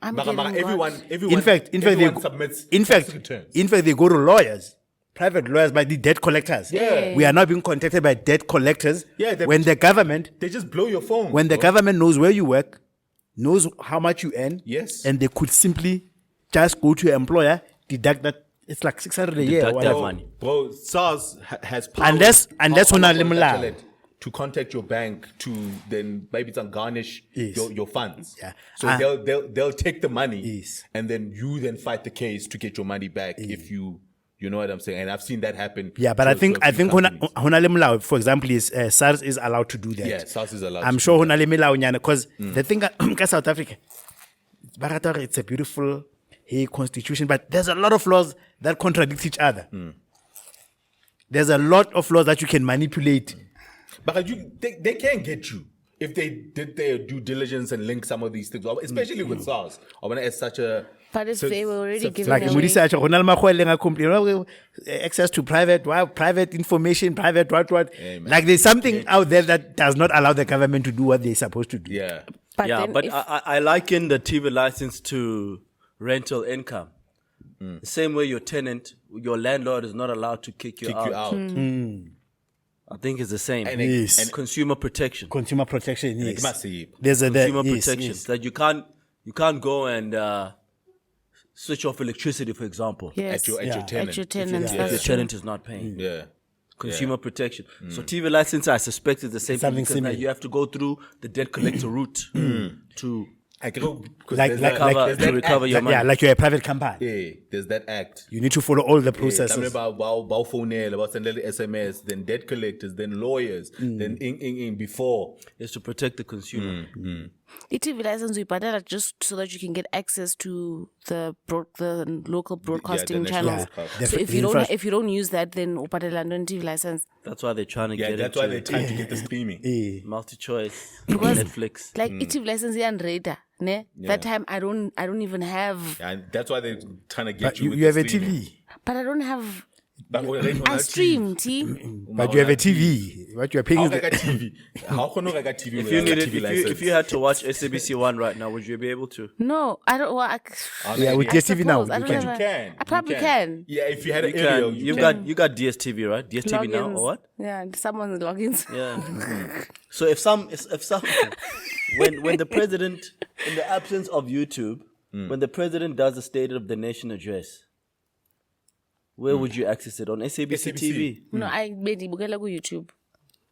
I'm But getting everyone In fact, submits tax returns. they go to lawyers, private lawyers, by the debt collectors. Yeah. We are now being contacted by debt collectors. Yeah, when the government, They just blow your phone. when the government knows where you work, knows how much you earn, Yes. and they could simply just go to your employer, deduct that. It's like 600 a year. Deduct Whatever. that money. Bro, SARS has power Unless on una the limla. internet to contact your bank to then maybe it's garnish Yes. your funds. Yeah. So they'll take the money Yes. and then you then fight the case to get your money back if you know what I'm saying. And I've seen that happen. Yeah, but to- I think to a few hona companies. limla, for example, is SARS is allowed to do that. Yeah, SARS is allowed. I'm to sure do hona limla nyana because the thing ka South Africa, it's a beautiful constitution, but there's a lot of laws that contradict each other. There's a lot of laws that you can manipulate. But they can get you if they did their due diligence and link some of these things, especially with SARS. Or when it's such a But if they were already giving Like away, research, access to private information, private what. Like there's something out there that does not allow the government to do what they're supposed to do. yeah. but Yeah, then but if, I liken the TV license to rental income. The same way your tenant, your landlord is not allowed to kick you out. I think it's the same. And Yes. and Consumer protection. Consumer protection, yes. massive. There's a Consumer yes, protection. yes. That you can't go and switch off electricity, for example. yes, at your tenant. At your If tenants, If that's the true. tenant is not paying. Yeah. Consumer protection. So TV license, I suspect, is the same thing Something because now similar. you have to go through the debt collector route to I can Like recover your money. Yeah, like you're a private company. there's that act. You need to follow all the Tell me processes. about phone, about sending SMS, then debt collectors, then lawyers, then before. is to protect the consumer. The TV license we bought that just so that you can get access to the local broadcasting national channels. broadcast. So if you don't use that, then upadela London TV license. That's why they're trying to get that's into why they're trying to get the streaming. multi-choice Because Netflix. like TV license and radar, ne? That time I don't even have. And that's why they're trying to get But you. you have a TV. But I don't have. But I stream, T. But you have a TV. What you are paying How is like a the, TV? How can you like a TV? If you had to watch SABC One right now, would you be able to? No, I don't. Well, yeah, with DSTV now. suppose. I You don't can. have You a- can. I probably You can. Yeah, if you had an You aerial, can. you You got DSTV, right? DSTV now Logins. or what? Yeah, someone's logins. Yeah. So if some when the president, in the absence of YouTube, when the president does a State of the Nation address, where would you access it? On SABC TV? No, I made it bukela ku YouTube.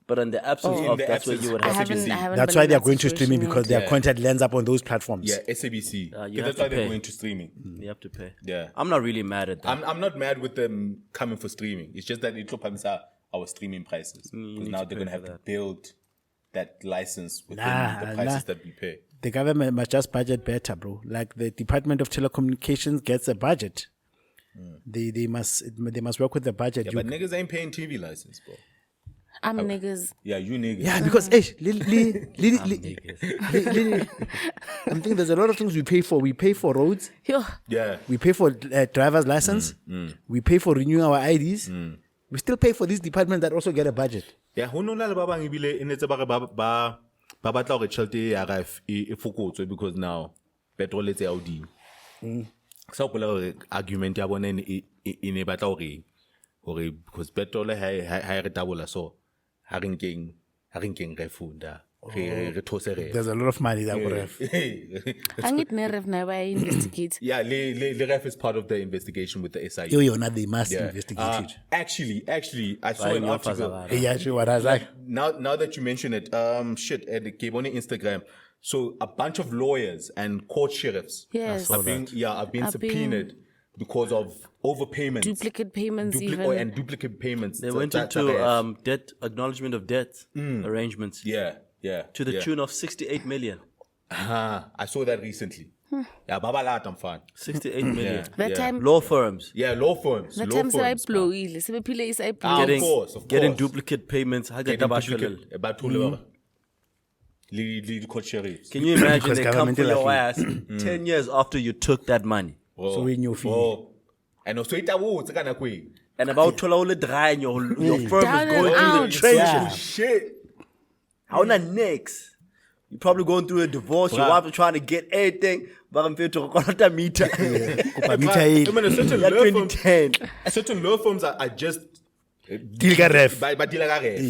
But in the absence In of, the that's where absence- you would I have to. haven't. That's been why in they are that going to situation streaming because yet. their content lands up on those platforms. yeah, SABC. you Yeah, have that's to why they're pay. going to streaming. You have to pay. Yeah. I'm not really mad at that. I'm not mad with them coming for streaming. It's just that it drops our streaming prices because need now to they're pay going to have for to that. build that license within Nah, the prices nah. that we pay. The government must just budget better, bro. Like the Department of Telecommunications gets a budget. They must work with the budget. Yeah, You- but niggas ain't paying TV license, bro. I'm niggas. Yeah, you niggas. yeah, because I'm thinking there's a lot of things we pay for. We pay for roads. Yo, Yeah. We pay for driver's license. We pay for renewing our IDs. We still pay for this department that also get a budget. Yeah, ho nona le ba bang ebile e netse ba re ba batla hore tšhelete ya RF e fokotswe because now petrol it's out. Sa go la argument ya bona e ne batla hore because petrol ha re double so ha re nkeng refunda re those re. There's a lot of money that would have. I need nerve now. I investigate. Yeah, le ref is part of the investigation with the SIU. Yo, now they must Yeah. investigate it. Actually, I saw an Buying article. offers Yeah, sure. What I was like, Now that you mention it, it came on Instagram. So a bunch of lawyers and court sheriffs Yes. are being subpoenaed because of overpayments, Duplicate payments, and duplicate payments. They went into debt acknowledgement of debt arrangements yeah, to the tune of 68 million. I saw that recently. Yeah, babalat, I'm fine. 68 million. That Yeah. time, Law firms Yeah, law firms. that law time, so I firms, blowile. Sebepile is I Of getting course. duplicate payments. Getting duplicate- about two level. Lead court sheriffs. Can you imagine Because they come government for is your like- ass 10 years after you took that money? so we in your fee. Oh. And also it awards kind of quick. And about to the dry and your firm Down is going and through out. the trenches. Yeah. Shit. How not next? You're probably going through a divorce. Your wife is trying to get everything. But I'm going to record a meter. Kopa meter e- I mean, certain Yeah, law firms, 2010. certain law firms are just Deal ka ref. by dealer ka ref.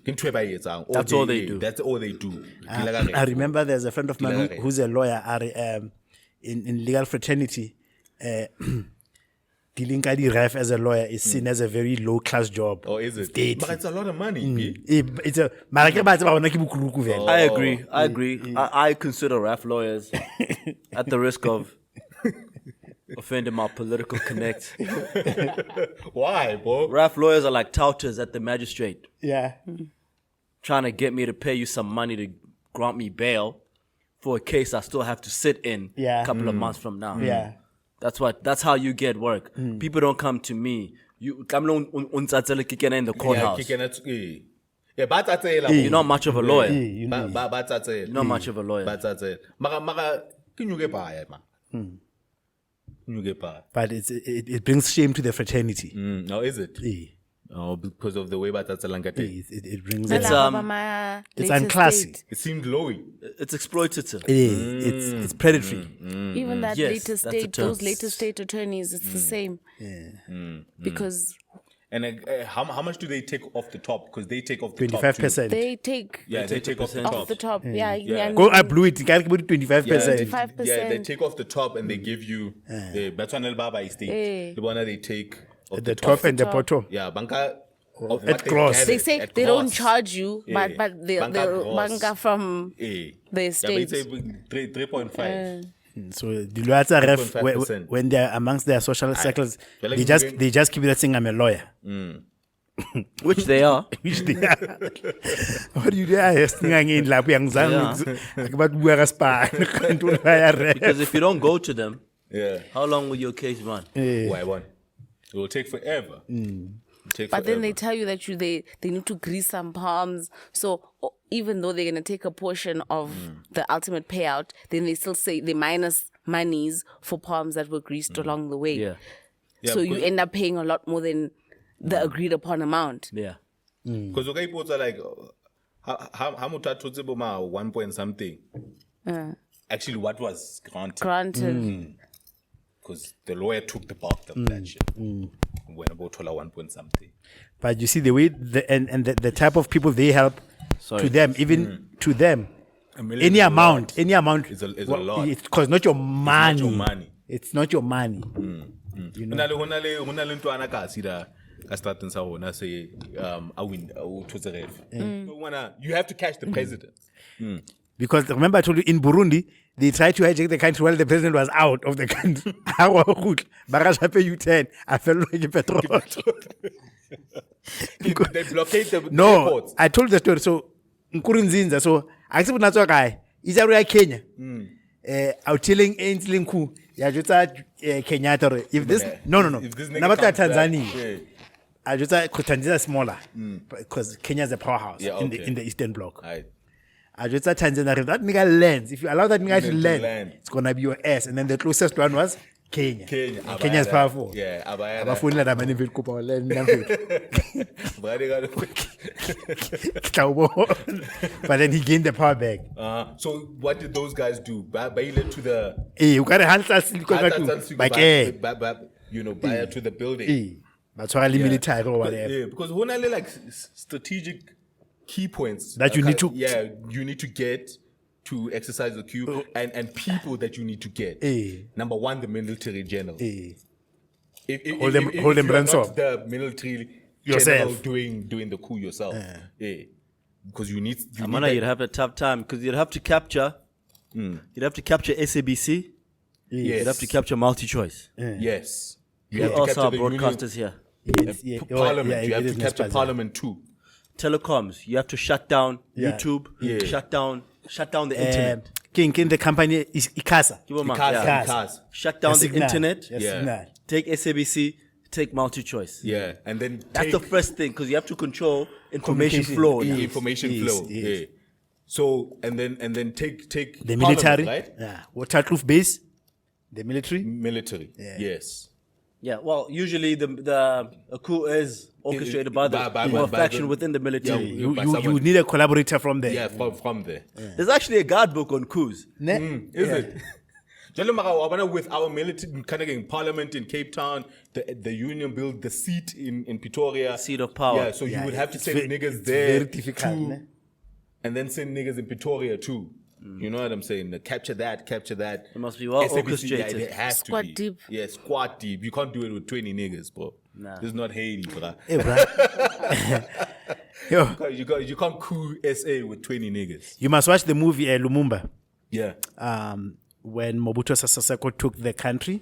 Ke ntho e ba e etsang. That's all they do. That's all they do. Dealer ka ref. I remember there's a friend of mine Dealer. who's a lawyer in legal fraternity. Dealing ka di ref as a lawyer is seen as a very low class job. Or is it? Dirty. But it's a lot of money. B. It's a mara ke ba tseba bona ke bokuluku vele. I agree. I consider RAF lawyers at the risk of offending my political connect. Why, bro? RAF lawyers are like touters at the magistrate, Yeah. trying to get me to pay you some money to grant me bail for a case I still have to sit in Yeah. a couple of months from now. Yeah. That's how you get work. People don't come to me. You come in the courthouse. Yeah, ba tsatsela. You're not much of a lawyer. You know. Ba tsatsela. Not much of a lawyer. Ba tsatsela. Mara ke nyuke pa man. Nyuke pa. But it brings shame to the fraternity. Now is it? Eh, Oh, because of the way ba tsatsela ngate. It brings It's, it's unclassy. It seemed lowy. It's exploitative. It is. It's predatory. Even that Yes, later that's the state, term. those later state attorneys, it's the same. Because And how much do they take off the top? Because they take off the top. 25%. they take Yeah, they take off the top. off the top. Yeah, yeah. Go I blew it. You can't put 25%. Yeah, 25%. yeah, they take off the top and they give you Batswana Baba estate. The one that they take off At the top and the top. bottom. Yeah, banka. Of At what gross. gathered They say at they don't gross. charge you, Yeah. but they Banka gross. banka from Eh. the Yeah, but estate. it's 3.5. So the lawyers are ref 2.5%. when they're amongst their social circles, They're like they just keep that saying I'm a lawyer. Which they are. Which they are. What do you do? Because if you don't go to them, Yeah. how long will your case run? Why one? It will take forever. But then they tell you that they need to grease some palms. So even though they're going to take a portion of the ultimate payout, then they still say they minus monies for palms that were greased along the way. Yeah. So you end up paying a lot more than the agreed upon amount. Yeah. Because okay, people are like, how much I told you about 1 point something? Actually, what was granted? Granted. Because the lawyer took the bulk of that shit. When about 1 point something. But you see the way the type of people they help to them, even to them, any amount is a lot. It's because not your money. It's not your money. It's not your money. You know? You have to catch the president. Because remember I told you in Burundi, they tried to hijack the country while the president was out of the country. Barrage pay you 10. I felt like petrol. They blockade the airports. I told the story. So Nkurunzinza, so I said not guy. Is a Kenya. I was telling coup. Yeah, just Kenyatta. If this no. If this nigga Nabata comes back, Tanzania. I just thought Tanzania is smaller because Kenya is a powerhouse in the Eastern Bloc. I just thought Tanzania, if that nigga lands, if you allow that nigga to land, it's gonna be your ass. And then the closest one was Kenya. Kenya is powerful. Yeah, but then he gained the power back. So what did those guys do? Buy it to the you got a hand buy it to the building. That's why military or whatever. Yeah, because when I like strategic key points that you need to you need to get to exercise the coup and people that you need to get. Number one, the military general. Hold them ransom. The military yourself general doing the coup yourself. Because you need you'd have a tough time because you'd have to capture SABC. Yes. You'd have to capture multi-choice. Yes. You also have broadcasters here. Parliament. You have to capture Parliament too. Telecoms. You have to shut down YouTube. Shut down the internet. King the company is Ikasa. Shut down the internet. Signal. Take SABC. Take multi-choice. Yeah, and then that's the first thing because you have to control information flow. Information flow. Yeah. So and then take the military, right? Yeah. Waterkloof base. The military. Yeah. Yes. Yeah. Well, usually the coup is orchestrated by the faction within the military. You need a collaborator from there. Yeah, from there. There's actually a guidebook on coups. Is it? With our military, kind of getting Parliament in Cape Town, the Union build, the seat in Pretoria, seat of power. Yeah, so you would have to send niggas there too, and then send niggas in Pretoria too. You know what I'm saying? Capture that. It must be well orchestrated. Yeah, it has squad to be. deep. Yeah, squad deep. You can't do it with 20 niggas, bro. Nah. This is not Haiti, bro. Hey, bro. You can't coup SA with 20 niggas. You must watch the movie Lumumba. Yeah. When Mobutu Sese Seko took the country,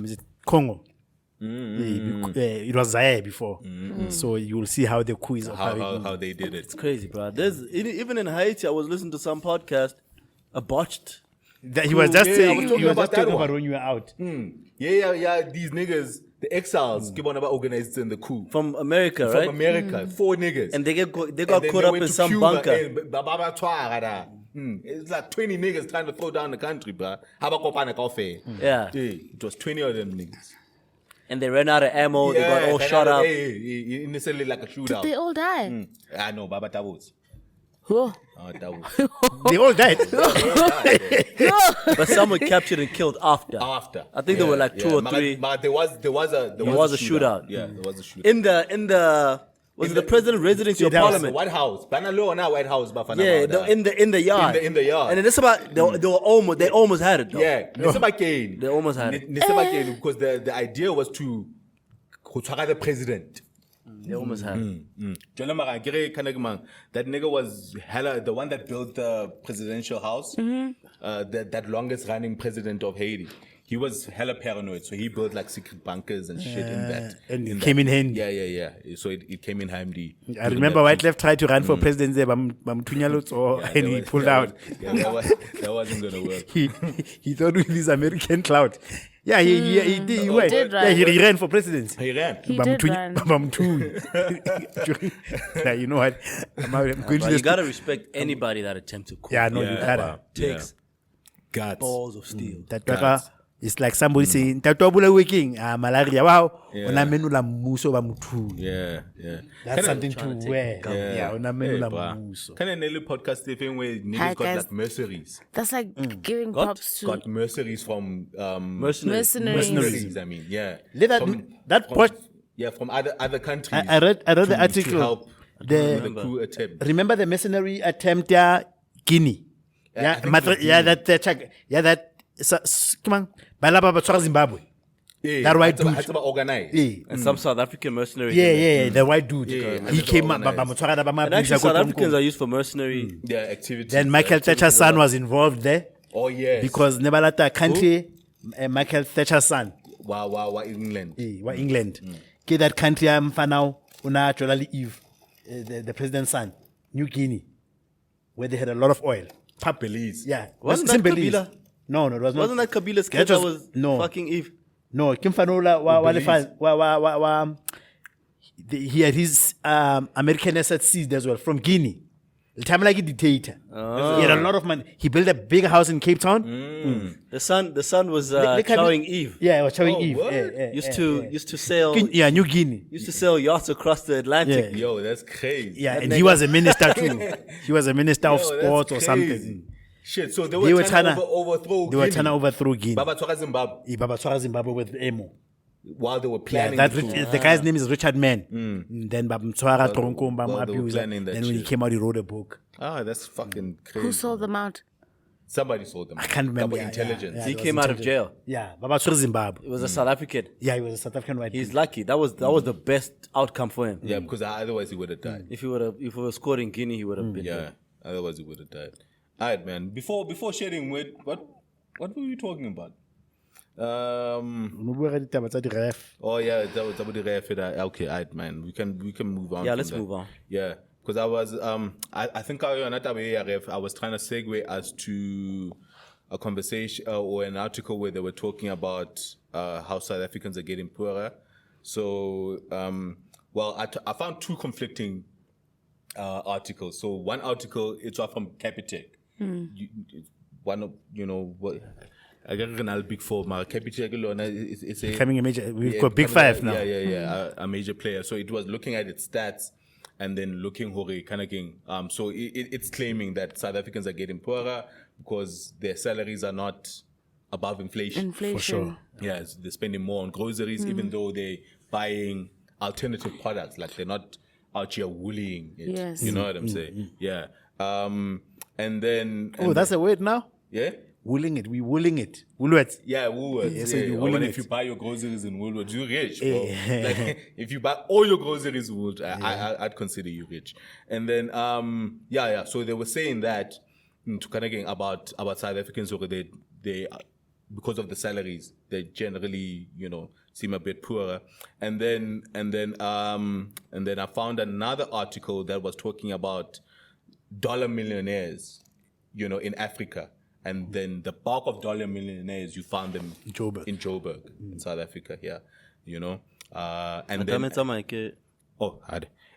is it Congo? It was Zaire before. So you will see how the coup is operating. How they did it. It's crazy, bro. There's even in Haiti, I was listening to some podcast, a botched. He was just saying, I was talking about when you were out. Yeah. These niggas, the exiles, keep on about organizing the coup. From America, right? From America, 4 niggas. And they got caught up in some bunker. It's like 20 niggas trying to throw down the country, bro. Yeah. It was 20 of them niggas. And they ran out of ammo. They got all shot up. Innocently like a shootout. Did they all die? I know, Baba Tabos. Who? They all died. But some were captured and killed after. I think there were like 2 or 3. But there was a shootout. Yeah, there was a shootout. In the was it the president's residency or parliament? White House. Banalo na White House. Yeah, in the yard. In the yard. And it's about they almost had it though. Yeah, they almost had it. Because the idea was to the president. They almost had it. That nigga was hella the one that built the presidential house. That longest running president of Haiti. he was hella paranoid, so he built like secret bunkers and shit in that. And it came in handy. Yeah. So it came in handy. I remember Wycliffe tried to run for president there, and he pulled out. That wasn't gonna work. He thought with his American clout. Yeah, he did. He went. did run. Yeah, he ran for presidency. He ran. He did run. Yeah, you know what? I'm going But to you gotta respect anybody that attempts to coup. Yeah, no, you gotta. wow. Takes Guts. balls of steel. It's like somebody saying, "Tatobula waking, malaria." Wow, Yeah. unamenula muso ba muthu. Yeah. That's something to wear. Yeah, unamenula bruh. muso. Kind of Nelly podcast thing where Hi, niggas got guys. like mercenaries. That's like giving props to Got mercenaries from Mercenaries. mercenaries. I mean, yeah. From other countries. I read the to article. help The- the coup attempt. Remember the mercenary attempt at Guinea? I think it was Come on, Balaba Batswara Zimbabwe. Yeah, That white that's dude. about organized. Yeah. And some South African mercenaries. Yeah, the white dude. Yeah, He came up. organized. And actually, South Africans are used for mercenary. Yeah, activities. Then Michael Thatcher's son was involved there Oh yes. because Nebalata country, Michael Thatcher's son, wow, England. England. Okay, that country I'm for now, una actually Eve, the president's son, New Guinea, where they had a lot of oil. Belize. Yeah, Wasn't It's in that Belize. Kabila? No, it was not. Wasn't that Kabila's That kid that was- was no. fucking Eve? No, Kim Fanola Belize. he had his American assets seized as well from Guinea. The time like a dictator. He had a lot of money. He built a big house in Cape Town. The son was Look at chowing me. Eve. Yeah, I was showing Oh, Eve. what? Used to sail New Guinea. yachts across the Atlantic. Yeah. Yo, that's crazy. Yeah, and he was a minister too. He was a minister of Yo, that's sports or something. crazy. Shit, so They they were were trying trying to to- overthrow They were trying to overthrow Guinea. Baba Tswaka Zimbabwe Baba Tswara Zimbabwe with Emo. while they were Yeah, planning the guy's name is Richard Mann. Then Baba Tswara Tronko while they were abused. planning that Then when he shit. came out, he wrote a book. that's fucking crazy. who sold them out. Somebody sold them. I can't remember. Couple intelligence. He it was came out of jail. Yeah, Baba Tswara Zimbabwe. It was a South African. Yeah, he was a South African white. He's lucky. That was the best outcome for him. Yeah, because otherwise he would have died. If he was scored in Guinea, he would have been. Yeah, otherwise he would have died. All right, man. Before sharing with what were we talking about? Oh yeah, that was about the ref. Okay, all right, man. We can move on. Yeah, from let's that. move on. Yeah, because I was I think I was trying to segue us to a conversation or an article where they were talking about how South Africans are getting poorer. So I found two conflicting articles. So one article, it's from Capitec. One of what. I got a big four. My Capitec it's a Becoming a major. We've got Big Five now. Yeah, a major player. So it was looking at its stats and then looking kind of thing. So it's claiming that South Africans are getting poorer because their salaries are not above inflation. Inflation. For sure. Yeah, so they're spending more on groceries, even though they're buying alternative products. Like they're not out here woollying it. Yes. You know what I'm saying? Yeah. And then. Oh, that's a word now? Yeah? Wooling it. We wooling it. Woolworths. Yeah, Woolworths. Yeah, so Yeah. you're Or when willing if it. you buy your groceries in Woolworths, you're rich, bro. Yeah. Like, if you buy all your groceries in Woolworths, I'd consider you rich. And then, So they were saying that to kind of get about South Africans, or they because of the salaries, they generally seem a bit poorer. And then I found another article that was talking about dollar millionaires, in Africa. And then the bulk of dollar millionaires, you found them in Joburg, in South Africa. Yeah,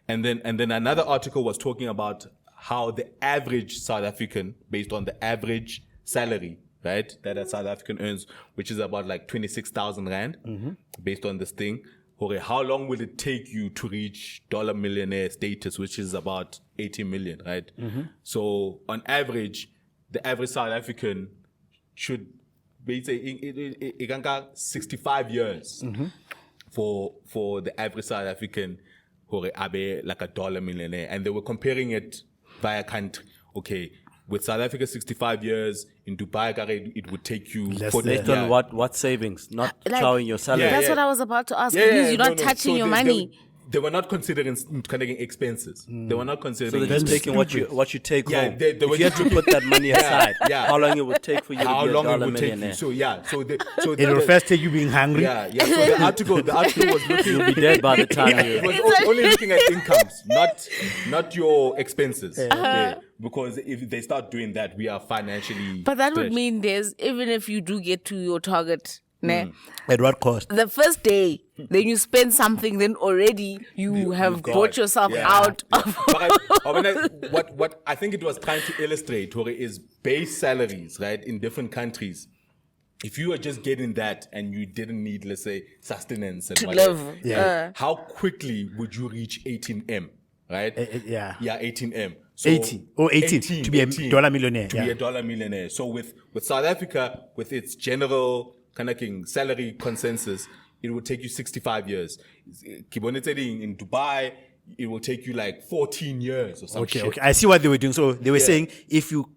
and then and then another article was talking about how the average South African, based on the average salary, right, that a South African earns, which is about like 26,000 rand, based on this thing. How long will it take you to reach dollar millionaire status, which is about 80 million, right? So on average, the average South African should basically 65 years for the average South African who are like a dollar millionaire. And they were comparing it via country. Okay, with South Africa 65 years, in Dubai it would take you Less 40 than- Based on what savings, not Like- chowing your salary. Yeah, That's yeah. what I was about to ask. Yeah, It means yeah, you're no, not no. touching So your they- money. They were not considering expenses. They were not considering. So they're just taking what you take home. They If you have to put that money aside. Yeah. How long it would take for you how to be a long dollar it would take millionaire? you. So It will first take you being hungry. Yeah. So the article was looking. You'll be dead by the time It you. was only looking at incomes, not your expenses. Yeah. Because if they start doing that, we are financially. But that would stretched. mean even if you do get to your target, ne, At what cost? the first day, then you spend something, then already you have bought yourself out of. But what I think it was trying to illustrate is base salaries, right, in different countries. If you were just getting that and you didn't need, let's say, sustenance and To whatever, live. how quickly would you reach 18M, right? Yeah. Yeah, 18M. So 18 or 18 to be a dollar millionaire. To be a dollar millionaire. So with South Africa, with its general kind of salary consensus, it will take you 65 years. Kibonete in Dubai, it will take you like 14 years or something. Okay. I see what they were doing. So they were saying if you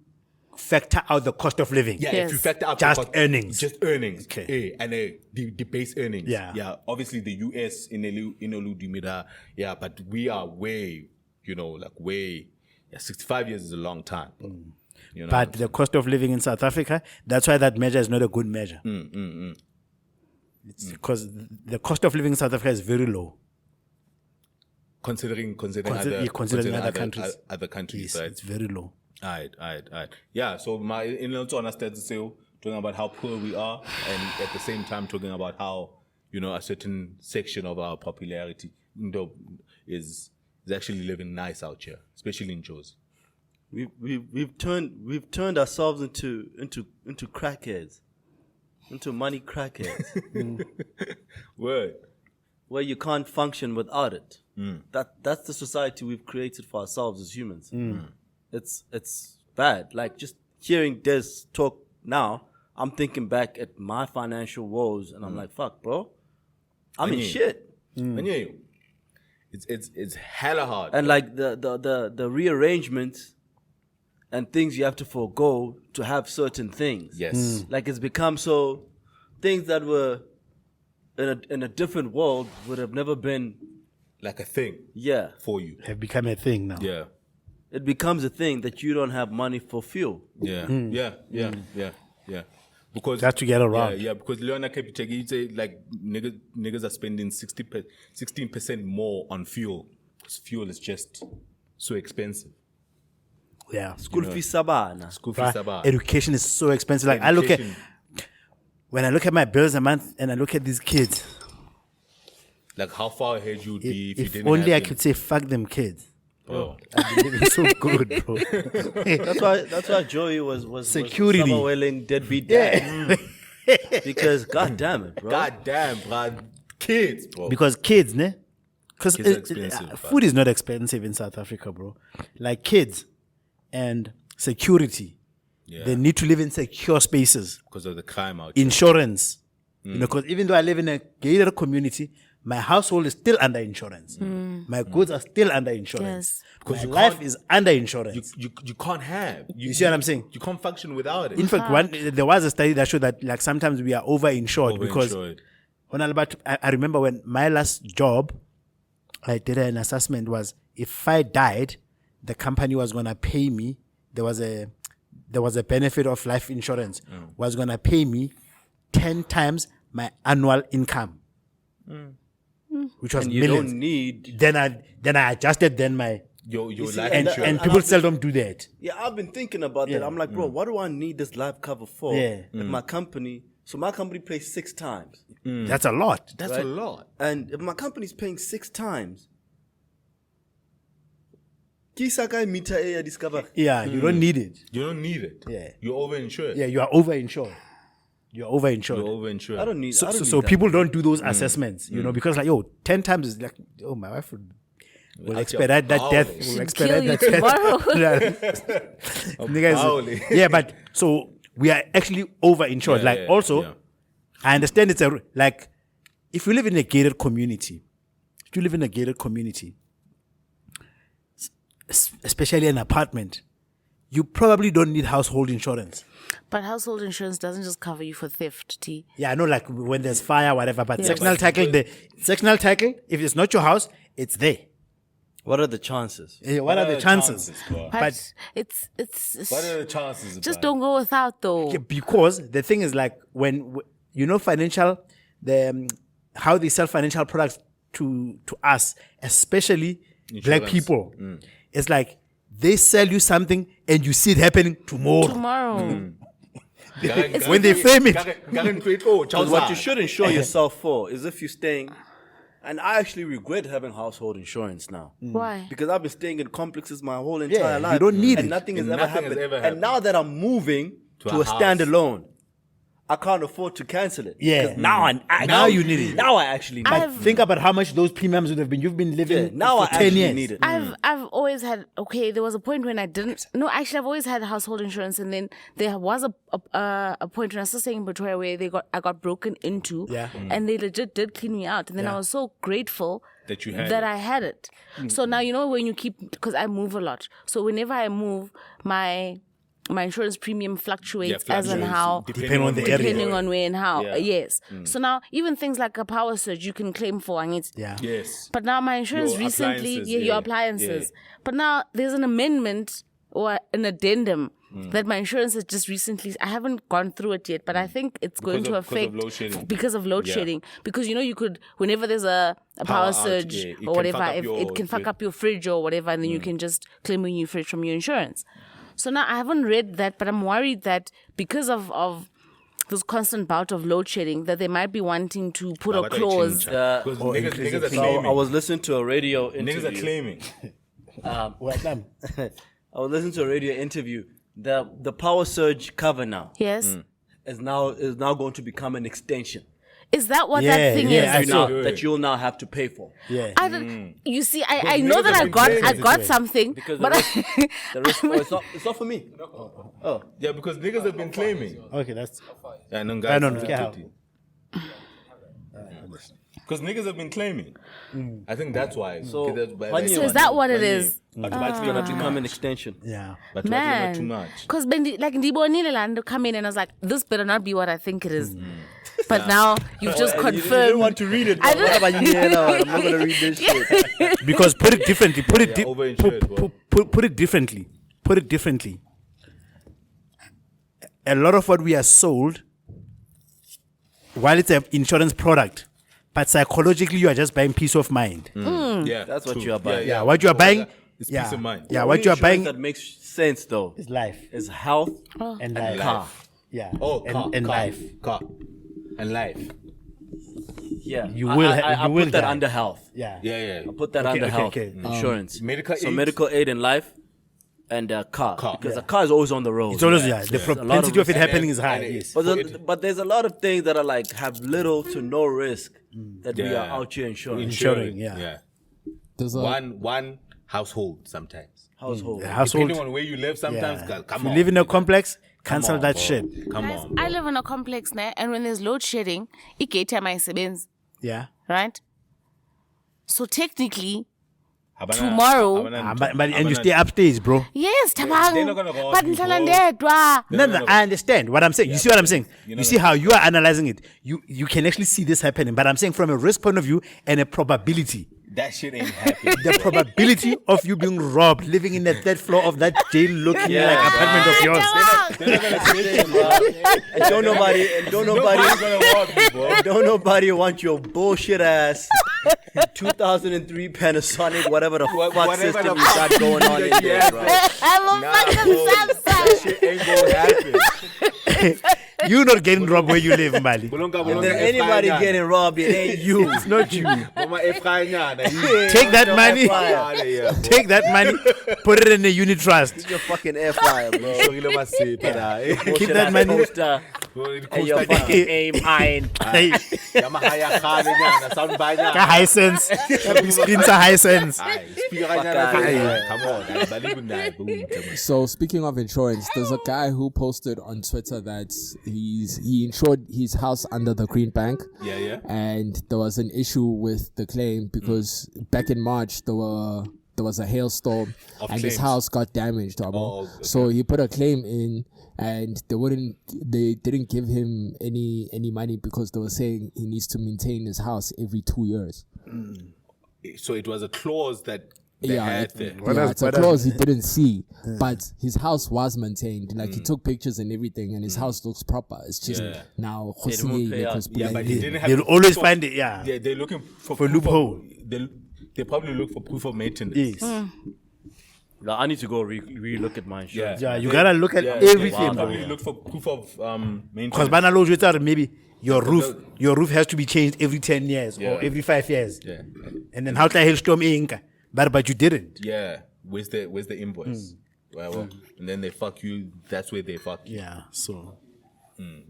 factor out the cost of living. Yeah, Yes. if you factor out Just the cost, earnings. just earnings, Okay. and the base earnings. Yeah. Obviously the US in Oludimida, but we are way, way. Yeah, 65 years is a long time. You know, But the cost of living in South Africa, that's why that measure is not a good measure. It's because the cost of living in South Africa is very low. considering Considering other countries. other countries, Yes, right? it's very low. Alright. Yeah, so my in-laws understand talking about how poor we are, and at the same time talking about how a certain section of our popularity is actually living nice out here, especially in Joes. We've turned ourselves into crackheads, into money crackheads, Word. where you can't function without it. That's the society we've created for ourselves as humans. It's bad. Like just hearing Des talk now, I'm thinking back at my financial woes, and I'm like, fuck, bro, I'm in shit. And yeah, it's hella hard. And like the rearrangements and things you have to forego to have certain things. Yes. Like it's become so things that were in a different world would have never been. Like a thing for you. Have become a thing now. Yeah. It becomes a thing that you don't have money for fuel. Yeah. Yeah. Because Just to get around. Yeah, because Leona Kapitegi, you say like niggas are spending 16% more on fuel. Because fuel is just so expensive. Yeah. School fees sabana. School fees Right. are Education is so expensive. Like when I look at my bills a month and I look at these kids, like how far ahead you would be if you if didn't only have I them. could say fuck them kids. Oh. I'd be living so good, bro. That's why Joey was Security. summer-welling deadbeat dad. Because god damn it, bro. God damn, bro. Kids, bro. Because kids, ne? Because Kids are expensive, food is not expensive in South Africa, bro. Like kids and security, they need to live in secure spaces. Because of the crime out here. Insurance, because even though I live in a gated community, my household is still under insurance. My goods are still under insurance. Yes. Because You my life can't- is under insurance. You can't have. You see what I'm saying? You can't function without it. In fact, there was a study that showed that like sometimes we are over-insured because Overinsured. when I remember when my last job, I did an assessment was if I died, the company was gonna pay me. There was a benefit of life insurance was gonna pay me 10 times my annual income, which was And you millions. don't need. Then I adjusted my Your see, life and- insurance. and people seldom do that. Yeah, I've been thinking about that. I'm like, bro, what do I need this life cover for? Yeah. If my company, so my company pays 6 times. That's a lot. That's a lot. And if my company's paying 6 times, Kisakai meter area discover. Yeah, you don't need it. You don't need it. Yeah. You're overinsured. Yeah, you are over-insured. You're over-insured. You're overinsured. I don't need. I don't need So that. people don't do those assessments, because like, 10 times is like, my wife will expedite that death. Will She'll expedite kill you that death. tomorrow. Niggas- yeah, but so we are actually over-insured. Yeah, also, yeah. I understand it's like, if you live in a gated community, especially an apartment, you probably don't need household insurance. But household insurance doesn't just cover you for theft, T. Yeah, I know, like when there's fire, whatever. But Yeah. sectional tackle, if it's not your house, it's there. What are the chances? What are the chances? bro? But it's What are the chances? just bro? don't go without though. Yeah, because the thing is, like, when you know how they sell financial products to us, especially black Insurance. people, it's like they sell you something and you see it happening tomorrow. Tomorrow. When they frame it. Because what you should insure yourself for is if you're staying, and I actually regret having household insurance now. Why? Because I've been staying in complexes my whole entire you life. don't need and it. nothing has And ever nothing has happened. ever And happened. now that I'm moving to a house. standalone, I can't afford to cancel it. Yeah. 'Cause now Now you need it. Now I actually need But it. think about how much those premiums would have been. You've been living Yeah, now I for 10 actually years. need it. I've always had there was a point when I didn't actually I've always had household insurance, and then there was a point when I was still staying in Pretoria where I got broken into, Yeah. and they legit did clean me out, and then I was so grateful That you had that it. I had it. So now when you keep, because I move a lot, so whenever I move, my insurance premium fluctuates as and how Depending on the area. depending on where and how. Yeah. Yes. So now even things like a power surge you can claim for, and it's Yeah. Yes. but now my insurance Your recently, appliances, your yeah. appliances. But now there's an amendment or an addendum that my insurance has just recently. I haven't gone through it yet, but I think it's going to Because of affect load shedding. because of load Yeah. shedding. Because you could, whenever there's a power outage, surge yeah, it or can whatever, fuck up if your- it can fuck up your fridge or whatever, and then you can just claim a new fridge from your insurance. So now I haven't read that, but I'm worried that because of this constant bout of load shedding, that they might be wanting to put a But I clause. change that. Because niggas are So claiming. I was listening to a radio interview. Niggas are claiming. I was listening to a radio interview. The power surge cover now Yes. is now going to become an extension. Is that what Yeah, that thing yeah, is? I saw. That you'll now have to pay for. Yeah. I don't. You see, I know niggas that have been I playing got it. something, Because but the rest, it's not for me. Yeah, because niggas have been claiming. Okay, that's. Yeah, no, I guys. don't know. Because niggas have been claiming. I think that's why. So, That's so is that what it is? It's going to become an extension. Yeah. But too Man, much. because like Ndibonile Lando come in and I was like, this better not be what I think it is. But now you've just You confirmed. didn't want to read it. I What don't- about you? I'm not going to read this shit. Because put it differently. overinsured, bro. Put it differently. Put it differently. A lot of what we are sold, while it's an insurance product, but psychologically you are just buying peace of mind. Yeah, That's what true. you are buying. Yeah, what you are buying. It's yeah, peace of mind. Yeah, The what only you are insurance buying that makes sense though is life is health and life. car. Yeah. Oh, car, and car, life. car, and life. Yeah, You will I you will put that die. under health. Yeah. Yeah. I put that Okay, under okay, health okay. insurance. Medical so aid. medical aid in life and car. Because a car is always on the road. It's always the There's a lot propensity of it and happening then- is high. and Yes. But there's a lot of things that are like have little to no risk that we are Yeah. out here insuring. Insuring, yeah. There's a One household sometimes. Household. Household. Depending on where you live, sometimes. Yeah. Come If you on. live in a complex, cancel on, that bro. shit. Come Guys, on. I Bro. live in a complex now, and when there's load shedding, it gets my sebens, Yeah. right? So technically, Habana- tomorrow- Habana- But and you Habana- stay upstairs, bro. yes, they're not tabang. gonna rob But you, ngihlala bro. ndedwa. No, I understand what I'm saying. You see what I'm saying? You're You not see how you are analyzing it. You can actually see this happening. But I'm saying from a risk point of view and a probability. That shit ain't happening. The probability of you being robbed, living in the third floor of that jail-looking like apartment of yours. They're not gonna take it, bro. And don't nobody Nobody's gonna rob you, bro. don't nobody want your bullshit ass 2003 Panasonic, whatever the fuck whatever system the you got fuck going on in that there, bro. I'm a fucking Samsung. Shit ain't gonna happen. You're not getting robbed where you live, Mali. If there's anybody getting robbed, it ain't you. It's not you. Mama, Take that money. Take Take that money, put it in a unit trust. Your fucking air fryer, bro. Keep that money. Toaster and your fucking aim iron. Hey, ka high sense. Screens are high sense. So speaking of insurance, there's a guy who posted on Twitter that he insured his house under the Green Bank. Yeah. And there was an issue with the claim because back in March there there was a hailstorm and his claims. house got damaged. okay. So he put a claim in, and they didn't give him any money because they were saying he needs to maintain his house every 2 years. So it was a clause that they had there. It's a clause he didn't see, but his house was maintained. Like he took pictures and everything, and his house looks proper. It's just now. But he didn't have They'll to- always find it, They're looking for For loophole. They probably look for proof of maintenance. Yes. Now, I need to go re-look at my insurance. Yeah, you gotta look at They everything. probably look for proof of maintenance. Because by now, you thought maybe your roof has to be changed every 10 years Yeah. or every 5 years. Yeah. And then how the hailstorm inka? But you didn't. Yeah. Where's the invoice? Well, and then they fuck you. That's where they fuck you. Yeah, so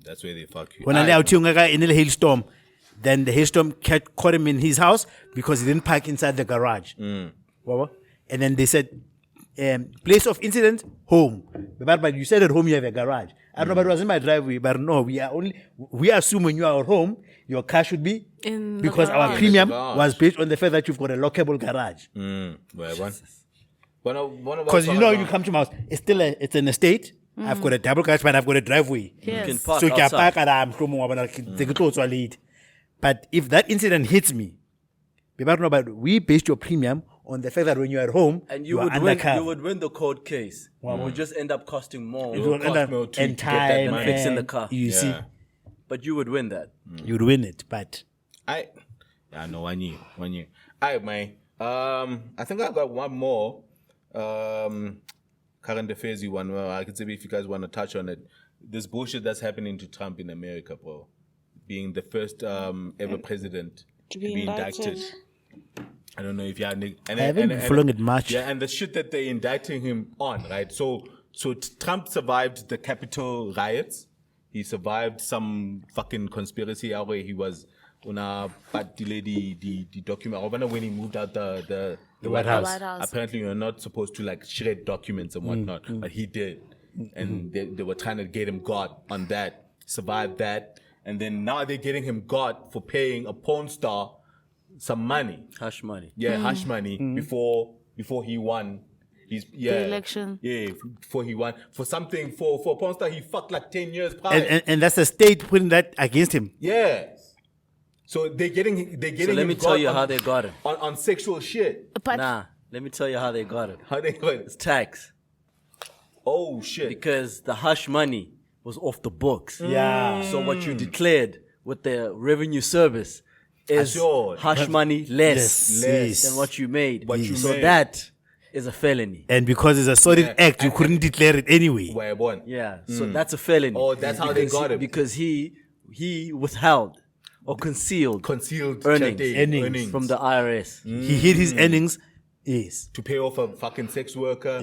That's where they fuck you. when I Aight. out in the hailstorm, then the hailstorm caught him in his house because he didn't park inside the garage. Wawa? And then they said, place of incident, home. But you said at home you have a garage. I don't know, but it was in my driveway. But no, we assume when you are at home, your car should be In the because our garage. premium garage. was based on the fact that you've got a lockable garage. Because you come to my house, it's an estate. I've got a double garage, but I've got a driveway. Yes. You can park So you can outside. park at But if that incident hits me, we based your premium on the fact that when you're at home, And you are would undercover. win the court case. It would just end up costing more. It will end cost up more to and get that time money. Fixing the and car. You see, But you would win that. you'd win it. But I know 1 year. Alright, man. I think I've got one more current affairs one. Well, I can say if you guys want to touch on it. This bullshit that's happening to Trump in America, bro. Being the first ever president to be indicted. I don't know if you are. I haven't been following it much. Yeah, and the shit that they're indicting him on, right? So Trump survived the Capitol riots. He survived some fucking conspiracy out where he was una the document. I remember when he moved out the White House. White House. Apparently, you're not supposed to like shred documents and whatnot, but he did, and they were trying to get him got on that. Survived that, and then now they're getting him got for paying a porn star some money. Hush money. Yeah, hush money before he won. The election. Yeah, before he won for something for a porn star he fucked like 10 years prior. and that's the state putting that against him. Yeah. So they're getting So let me him tell got you on- how they got him. on sexual shit. But Nah, let me tell you how they got him. How they got It's it? tax. Oh shit. Because the hush money was off the books. Yeah. So what you declared with the revenue service is Assured. hush money less Less. than what you made. What you so made. that is a felony. And because it's a solid act, you couldn't declare it anyway. Where born. Yeah. So that's a felony. Oh, that's how they got him. Because he withheld or concealed Concealed earnings. Earnings. from the IRS. He hid his earnings. Yes. to pay off a fucking sex worker.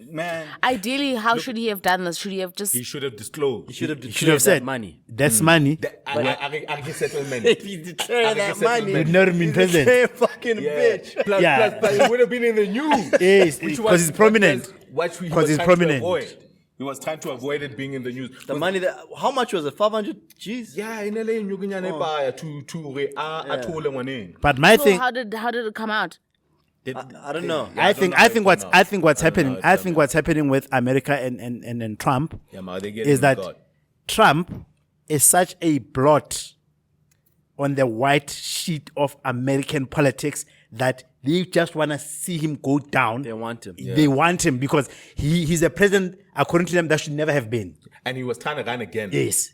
Man, ideally, how should he have done this? Should he have just he should have disclosed. He should have You declared should have said that money. That's money. I get settlement. If you declare I that think it's money, You'd never been president. you're a fucking Yeah. bitch. Plus, Yeah. plus, it would have been in the news. Yes, Which 'cause it's prominent. What he 'Cause was it's trying prominent. To avoid. He was trying to avoid it being in the news. The money that, how much was it? 500 G's? Yeah, in LA, you can But my so thing, how did it come out? I don't know. I think what's happening. I think what's happening with America and Trump is that Trump is such a blot on the white sheet of American politics that they just want to see him go down. They want him. They want him because he's a president, according to them, that should never have been. And he was trying to run again. Yes.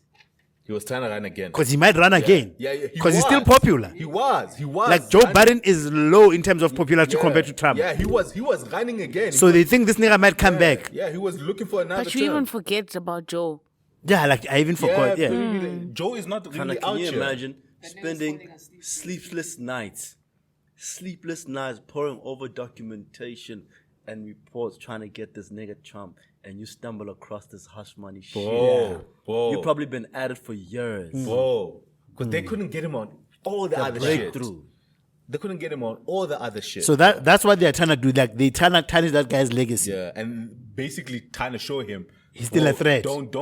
He was trying to run again. Because he might run again. Yeah. Because he's still popular. He was. Like Joe Biden is low in terms of popularity compared to Trump. Yeah, he was running again. So they think this nigga might come back. Yeah, he was looking for another But you even forget about Joe. Yeah, like I even forgot. Yeah. Joe is not really Can out you here. imagine spending sleepless nights pouring over documentation and reports trying to get this nigga Trump, and you stumble across this hush money shit. Whoa. You've probably been at it for years. Whoa. Because they couldn't get him on all the other breakthrough. shit. They couldn't get him on all the other shit. So that's what they're trying to do. Like they trying to tarnish that guy's legacy. yeah, and basically trying to show him He's still a threat. Don't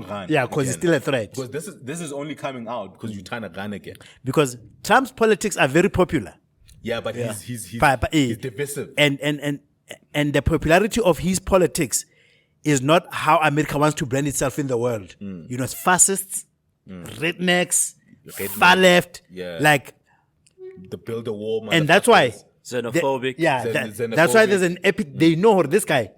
run. Yeah, because he's again. still a threat. Because this is only coming out because you're trying to run again. Because Trump's politics are very popular. Yeah, but he's divisive. And the popularity of his politics is not how America wants to brand itself in the world. You know, it's fascists, rednecks, far left, like the build a wall, and that's why xenophobic. That's why there's an epic. They know this guy,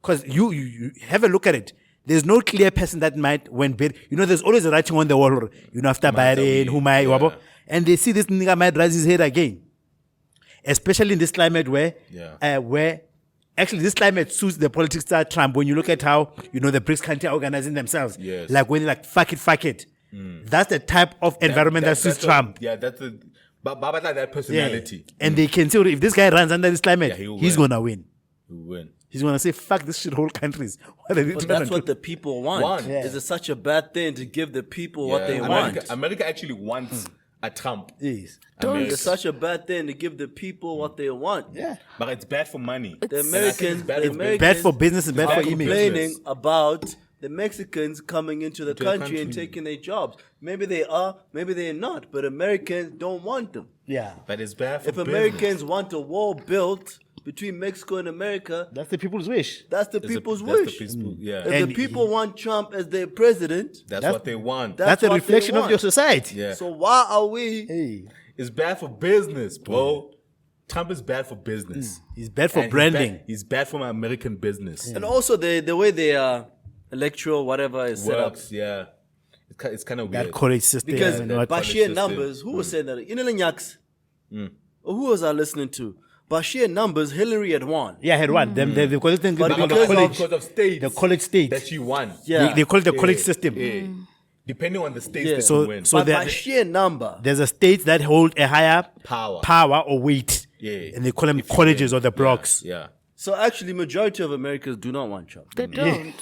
because you have a look at it. There's no clear person that might there's always a writing on the wall. After Biden, and they see this nigga might raise his head again, especially in this climate where actually this climate suits the politics of Trump. When you look at how the BRICS countries are organizing themselves, like when fuck it. That's the type of environment that suits Trump. That's that personality. And they can see if this guy runs under this climate, he's gonna win. He'll win. He's gonna say, "Fuck this shit, whole countries." What are they but that's what the people want. Is it such a bad thing to give the people what they want? America actually wants a Trump. Yes. It's such a bad thing to give the people what they want. Yeah. But it's bad for money. The Americans, bad for business, and bad for image. Complaining about the Mexicans coming into the country and taking their jobs. Maybe they are, maybe they're not, but Americans don't want them. Yeah. But it's bad for business. Americans want a wall built between Mexico and America, that's the people's wish. That's the people's wish. If the people want Trump as their president, that's what they want. That's a reflection of your society. Yeah. So why are we? It's bad for business, bro. Trump is bad for business. He's bad for branding. He's bad for my American business. And also the way their electoral whatever is set up. Yeah. It's kind of weird. That college system. Because by sheer numbers, who was saying that? Who was I listening to? By sheer numbers, Hillary had won. Yeah, had won. They call it because of states. The college state. That she won. Yeah. They call it the college system. Yeah. Depending on the states that you win. So by sheer number. There's a states that hold a higher power or weight. Yeah. And they call them colleges or the blocks. Yeah. So actually, majority of Americans do not want Trump. They don't.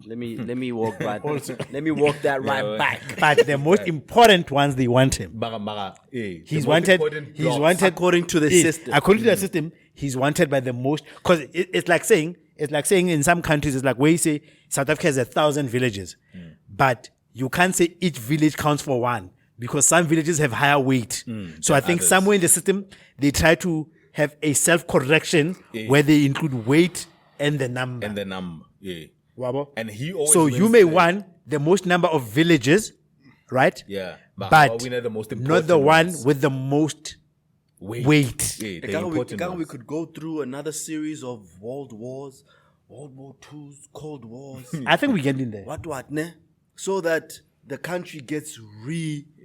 Let me walk back. Let me walk that right back. But the most important ones, they want him. He's wanted according to the system. According to the system, he's wanted by the most. Because it's like saying in some countries, it's like where you say South Africa has 1,000 villages, but you can't say each village counts for one because some villages have higher weight. So I think somewhere in the system they try to have a self-correction where they include weight and the number. Yeah. Wabo? And he always so you may want the most number of villages, right? Yeah. But the most important not the one ones. with the most weight. Yeah, we could go through another series of world wars, World War IIs, Cold Wars. I think we get in there. What ne? So that the country gets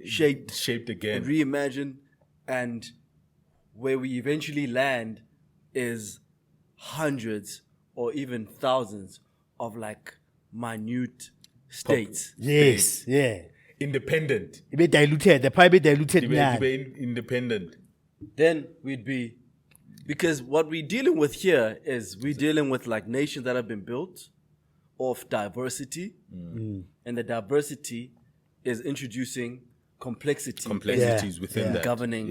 shaped again, reimagined, and where we eventually land is hundreds or even thousands of like minute states. Yes, yeah. Independent. It be diluted. The power be diluted. Independent. Then we'd be, because what we're dealing with here is we're dealing with like nations that have been built of diversity, and the diversity is introducing complexities within that. Governing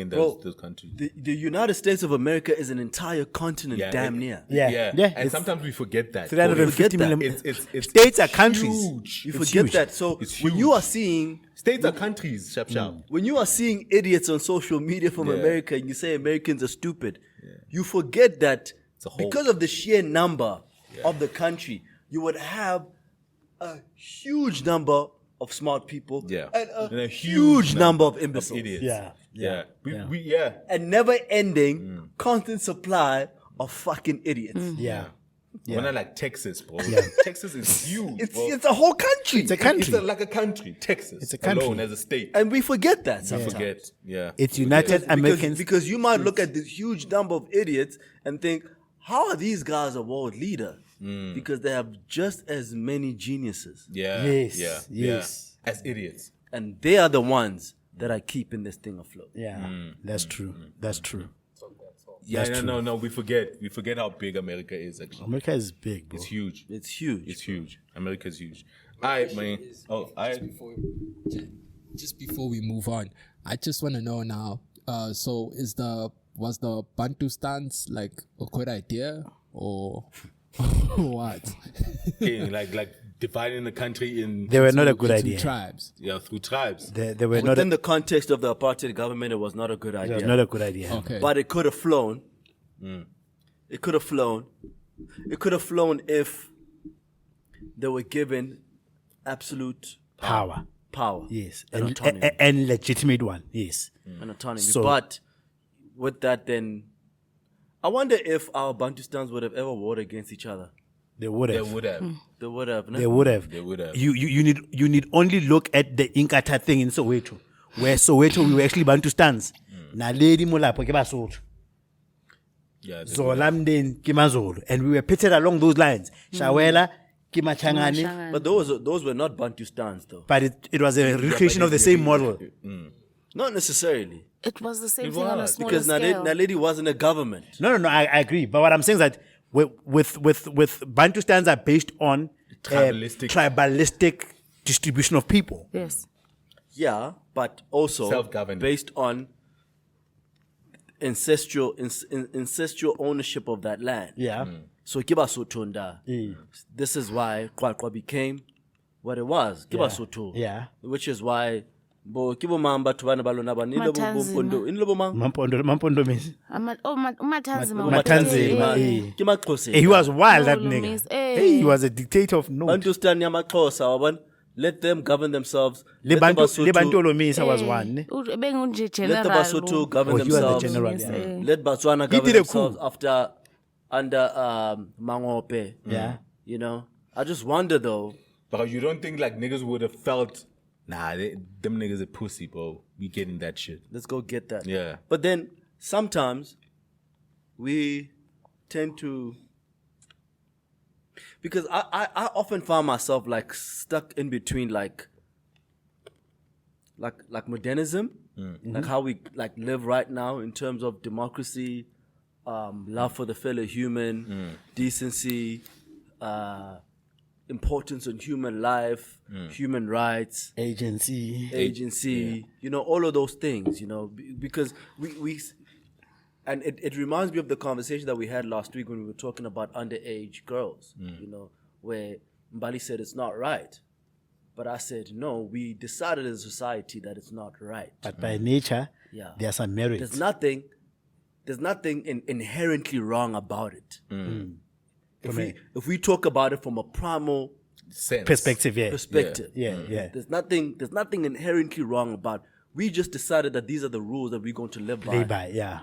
those countries. The United States of America is an entire continent, damn near. Yeah. And sometimes we forget that. 350 million. It's states are countries. Huge. You forget that. So when you are seeing states are countries, sharp. When you are seeing idiots on social media from America and you say Americans are stupid, you forget that because of the sheer number of the country, you would have a huge number of smart people and a huge number of imbeciles. Idiots. Yeah. A never-ending, constant supply of fucking idiots. Yeah. We're not like Texas, bro. Texas is huge. It's a whole country. It's a country. It's like a country. Texas. It's a country. Alone as a state. And we forget that sometimes. It's United Americans. Because you might look at this huge number of idiots and think, how are these guys a world leader? Because they have just as many geniuses. Yes. As idiots. And they are the ones that are keeping this thing afloat. Yeah. That's true. That's true. No. We forget how big America is. Actually, America is big, bro. It's huge. It's huge. It's huge. America's huge. All right, man. Just before we move on, I just want to know now. So was the Bantu stance like a good idea or what? Like dividing the country in. They were not a good Two idea. tribes. Yeah, through tribes. They were not. Within the context of the apartheid government, it was not a good It idea. was not a good idea. Okay. But it could have flown. It could have flown. It could have flown if they were given absolute Power. Yes. And, And autonomy. and legitimate one. Yes. And autonomy. So- But with that, then I wonder if our Bantustans would have ever warred against each other. They would They have. would have. They would have. No? They would have. They would have. You need only look at the Inkatha thing in Soweto, where Soweto we were actually Bantustans. Na lady molapo ke Basotho. Yeah. they would have. Zolamden ke Mazulu, and we were pitted along those lines. Shawela ke Machangane, Mashangane. But those were not Bantustans, though. but it was a recreation of the same model. Not necessarily. It was the same It thing on a was, smaller Because scale. Naledi wasn't a government. No, I agree. But what I'm saying is that with Bantustans are based on tribalistic distribution of people. Yes. Yeah, but also Self-governing. based on incestual ownership of that land. Yeah. So Kiba Sotunda. This is why Kwakwa became what it was. Kiba Soto. Yeah. Which is why Bo Kibo Mamba Tubana Balonaba Matanzima. Inloboma. Mampondo means Umatanzima. Matanzima. Eh. Kima Klose. He was wild, that No, nigga. means, eh. Hey, he was a dictator of note. Understand Yamaklosa, Waban. Let them govern themselves. Lebantolo means I was Eh. one. Let the Basotho govern Oh, he was the themselves. general, Yes, yeah. eh. Let Botswana govern did a themselves coup. under Mangope. Yeah. You know, I just wonder though. But you don't think like niggas would have felt, them niggas are pussy, bro. We getting that shit. Let's go get that. Yeah. But then sometimes we tend to, because I often find myself like stuck in between like modernism, like how we like live right now in terms of democracy, love for the fellow human, decency, importance on human life, human rights, agency, you know, all of those things, you know, because we and it reminds me of the conversation that we had last week when we were talking about underage girls, you know, where Mbali said it's not right. But I said, no, we decided as a society that it's not right. But by nature, Yeah. there's some merit. There's nothing inherently wrong about it. If we talk about it from a primal Sense. Perspective, yeah. perspective, Yeah. there's nothing inherently wrong about. We just decided that these are the rules that we're going to live by Play by, yeah.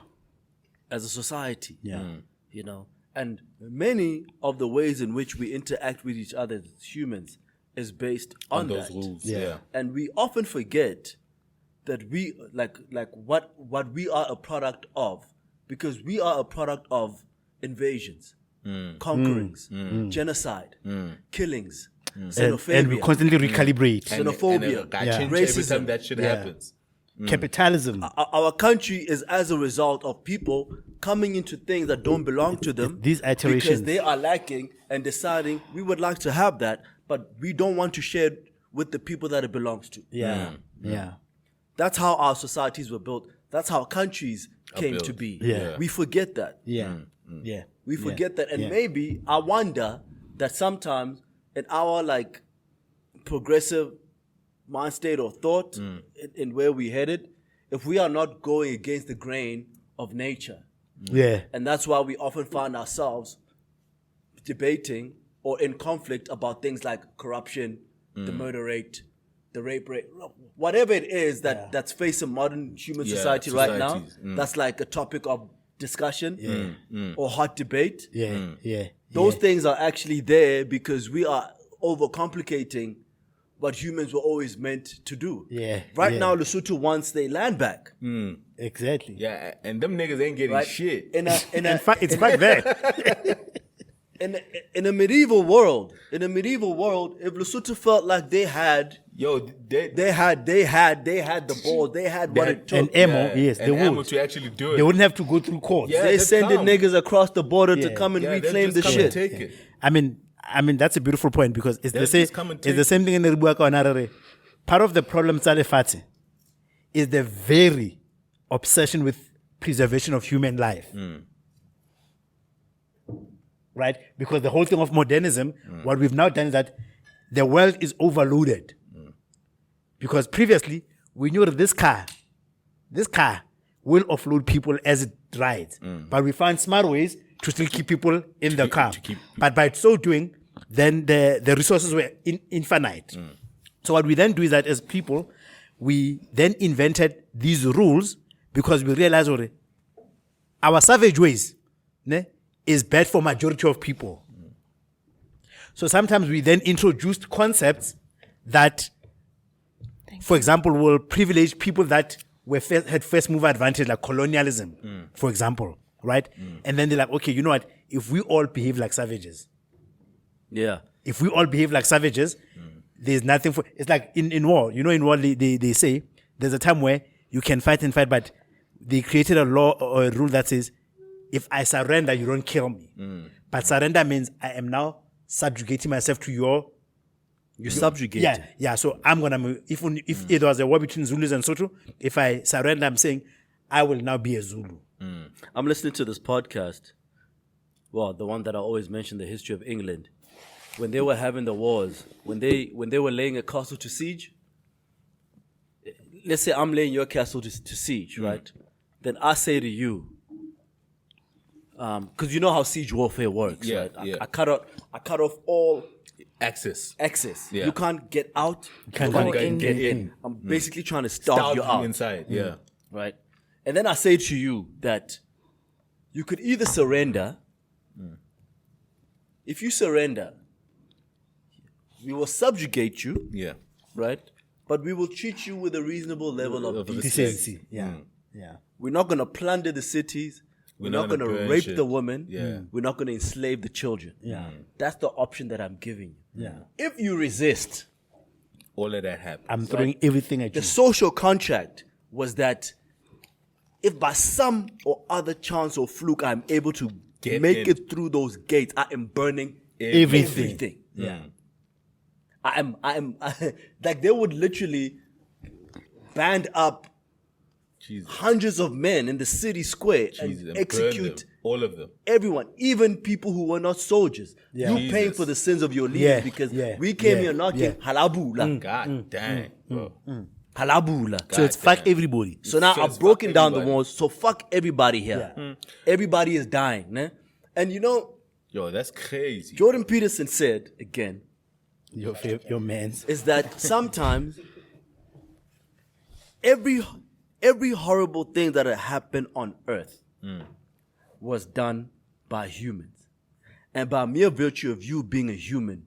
as a society. Yeah. You know, and many of the ways in which we interact with each other as humans is based on those that. rules. Yeah. Yeah. And we often forget that we like what we are a product of, because we are a product of invasions, conquerings, genocide, killings, xenophobia, And we constantly recalibrate. xenophobia, And change every racism. time that shit happens. Capitalism. Our country is as a result of people coming into things that don't belong to them. These iterations. Because they are lacking and deciding we would like to have that, but we don't want to share it with the people that it belongs to. Yeah. Yeah. That's how our societies were built. That's how countries came built. to be. Yeah. We forget that. Yeah. Yeah. We forget that. And Yeah. maybe I wonder that sometimes in our like progressive mind state or thought in where we headed, if we are not going against the grain of nature, Yeah. and that's why we often find ourselves debating or in conflict about things like corruption, the murder rate, the rape rate, whatever it is that's facing modern human society right now. societies. That's like a topic of discussion or hot debate. Yeah. Yeah. Those things are actually there because we are overcomplicating what humans were always meant to do. Yeah, Right yeah. now, Lesotho wants their land back. Exactly. Yeah. And them niggas ain't getting Right? shit. In In fact, it's back there. in a medieval world, if Lesotho felt like they had Yo, they had the balls, they had what it took. And ammo, yes, they and ammo would. to actually do it. They wouldn't have to go through courts. Yeah. They just sending come. niggas across the border to Yeah. come and Yeah, they'll reclaim the just come and shit. take it. I mean that's a beautiful point because it's They'll the same. just come and It's take the same thing in the Ribuaka Onarere. Part of the problem, Salefati, is the very obsession with preservation of human life. Right? Because the whole thing of modernism, what we've now done is that the world is overloaded. Because previously, we knew that this car will offload people as it rides. But we found smart ways to still keep people in the car. But by so doing, then the resources were infinite. So what we then do is that as people, we then invented these rules because we realized our savage ways is bad for majority of people. So sometimes we then introduced concepts that, for example, will privilege people that had first mover advantage, like colonialism, for example, right? And then they're like, okay, you know what? If we all behave like savages, if we all behave like savages, there's nothing for. It's like in war. You know, in war they say there's a time where you can fight and fight, but they created a law or a rule that says, if I surrender, you don't kill me. But surrender means I am now subjugating myself to your. You subjugate. Yeah. So I'm gonna move. If it was a war between Zulus and Sotho, if I surrender, I'm saying I will now be a Zulu. I'm listening to this podcast. Well, the one that I always mention, the history of England, when they were having the wars, when they were laying a castle to siege. Let's say I'm laying your castle to siege, right? Then I say to you, because you know how siege warfare works, right? I cut off all access. Yeah. You can't get out. You can't get in. I'm basically trying to starve you out inside. Right. And then I say to you that you could either surrender. If you surrender, we will subjugate you. Yeah. Right. But we will treat you with a reasonable level of decency. Yeah. We're not going to plunder the cities. We're not going to rape the women. We're not going to enslave the children. That's the option that I'm giving you. If you resist, all of that happens. I'm throwing everything at you. The social contract was that if by some or other chance or fluke I'm able to make it through those gates, I am burning everything. I am like they would literally band up hundreds of men in the city square and execute all of them. Everyone, even people who were not soldiers. You paying for the sins of your leaders because we came here knocking halabula. God damn. Halabula. So it's fuck everybody. So now I've broken down the walls. So fuck everybody here. Everybody is dying. Né? And you know, that's crazy. Jordan Peterson said again, your man's is that sometimes every horrible thing that had happened on earth was done by humans. And by mere virtue of you being a human,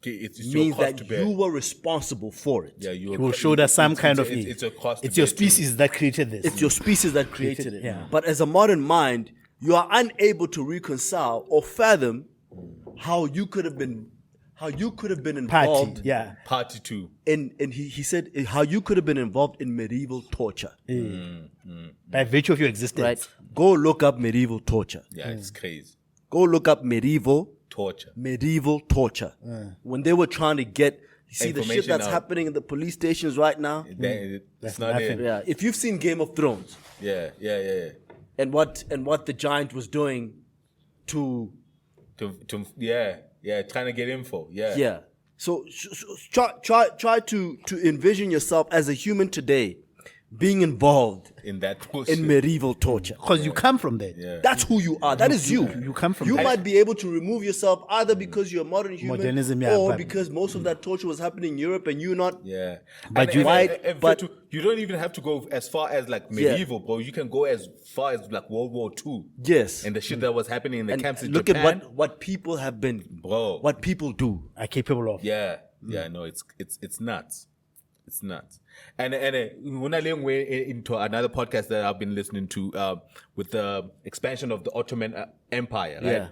it's means that you were responsible for it. You will show that some kind of it's a cost. It's your species that created this. It's your species that created it. But as a modern mind, you are unable to reconcile or fathom how you could have been involved. Party two. And he said how you could have been involved in medieval torture. By virtue of your existence. Right. Go look up medieval torture. Yeah, it's crazy. Go look up medieval torture. When they were trying to get the shit that's happening in the police stations right now. That's not it. Yeah. If you've seen Game of Thrones. Yeah. And what the giant was doing to trying to get info. Yeah. So try to envision yourself as a human today being involved in that bullshit. In medieval torture. Because you come from there. Yeah. That's who you are. That is you. You come from You there. might be able to remove yourself either because you're a modern human Modernism, or because most of that torture was happening in Europe and you're not. Yeah. But you don't even have to go as far as like medieval, bro. You can go as far as like World War II. Yes. And the shit that was happening in the camps in look Japan. at what people have been, bro. What people do are capable of. Yeah. No, it's nuts. It's nuts. And when I went into another podcast that I've been listening to with the expansion of the Ottoman Empire, right? Yeah.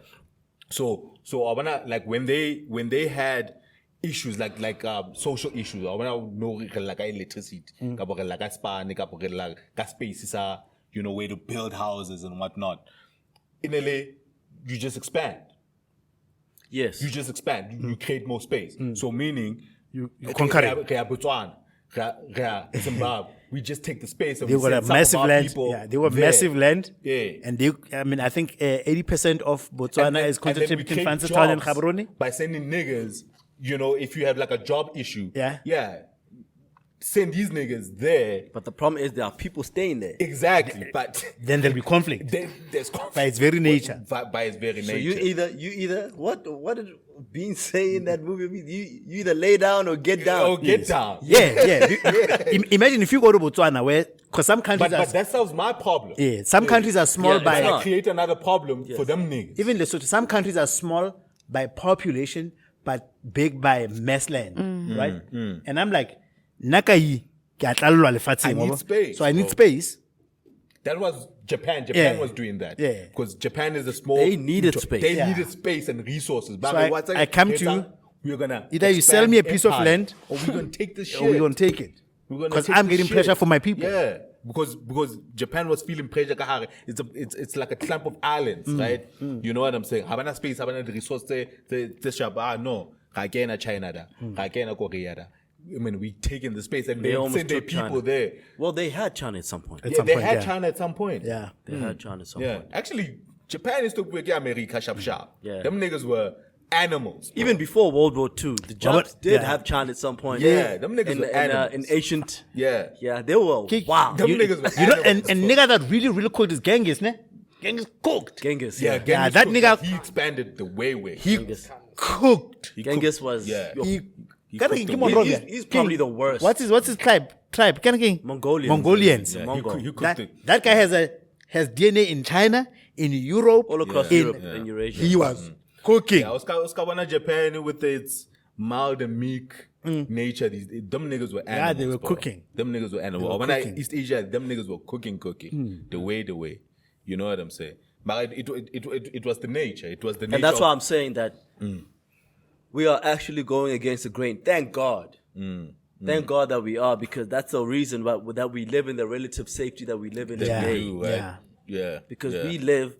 So I wanna like when they had issues like social issues, I wanna know like electricity, like Spanish, like spaces, way to build houses and whatnot. In LA, you just expand. Yes. You just expand. You create more space. So meaning you conquer it. Zimbabwe. We just take the space. And they got a massive land. They were massive land. Yeah. And I think 80% of Botswana is concentrated between Francistown and Gaborone. By sending niggas, if you have like a job issue, Yeah. send these niggas there. But the problem is there are people staying there. Exactly, but Then there'll be conflict. there's conflict By its very nature. By its very So nature. you either what did Bean say in that movie? You either lay down or get down. Oh, get down. Yeah. Imagine if you go to Botswana, because some countries But that solves my problem. some countries are small Yeah, by it's I not. create another problem for them niggas. even Lesotho. Some countries are small by population, but big by mass land, right? And I'm like, Nakai, I need space, so I need bro. space. That was Japan. Japan Yeah. was doing that. Yeah. Because Japan is a small. They needed space. They Yeah. needed space and resources. But So I come to you, we're gonna either you sell me a piece of expand land, or we're gonna take this shit. or we're gonna take it. We're gonna Because take I'm this getting shit. pressure for my people. Yeah. Because Japan was feeling pressure. It's like a clump of islands, right? You know what I'm saying? Havana space, havana resource. No. China da. Korea da. I mean, we taking the space and they almost send their took people China. there. Well, they had China at some point. At Yeah, some they point, had yeah. China at some point. Yeah. They had China at some Yeah. point. Actually, Japan is to break America sharp. Yeah. Them niggas were animals. bro. Even before World War II, the Japs did yeah. have China at some point. Yeah, them niggas were in animals. ancient. Yeah. Yeah, they were. Wow. Them niggas were You know, animals, and bro. nigga that really cooked is Genghis, ne? Genghis cooked. Genghis. Yeah, Yeah. Genghis that cooked, nigga- but he expanded the way. He Genghis. cooked. Genghis was. Yeah. He cooked King the Monroe, way. yeah. He's probably the worst. What's his tribe? King? Mongolians. Mongolians. Yeah, Mongol. he cooked That, it. that guy has DNA in China, in Europe, All across in, Europe and Eurasia. He was cooking. Yeah, Oscar Wana Japan with its mild and meek nature. Them niggas were animals. they were bro. cooking. Them niggas were animals. were When cooking. East Asia, them niggas were cooking. The way. You know what I'm saying? But it was the nature. It was the nature. And that's of- why I'm saying that we are actually going against the grain. Thank God. Thank God that we are, because that's the reason that we live in the relative safety that we live in Yeah. today. do, right? Yeah. Yeah. Because yeah. we live,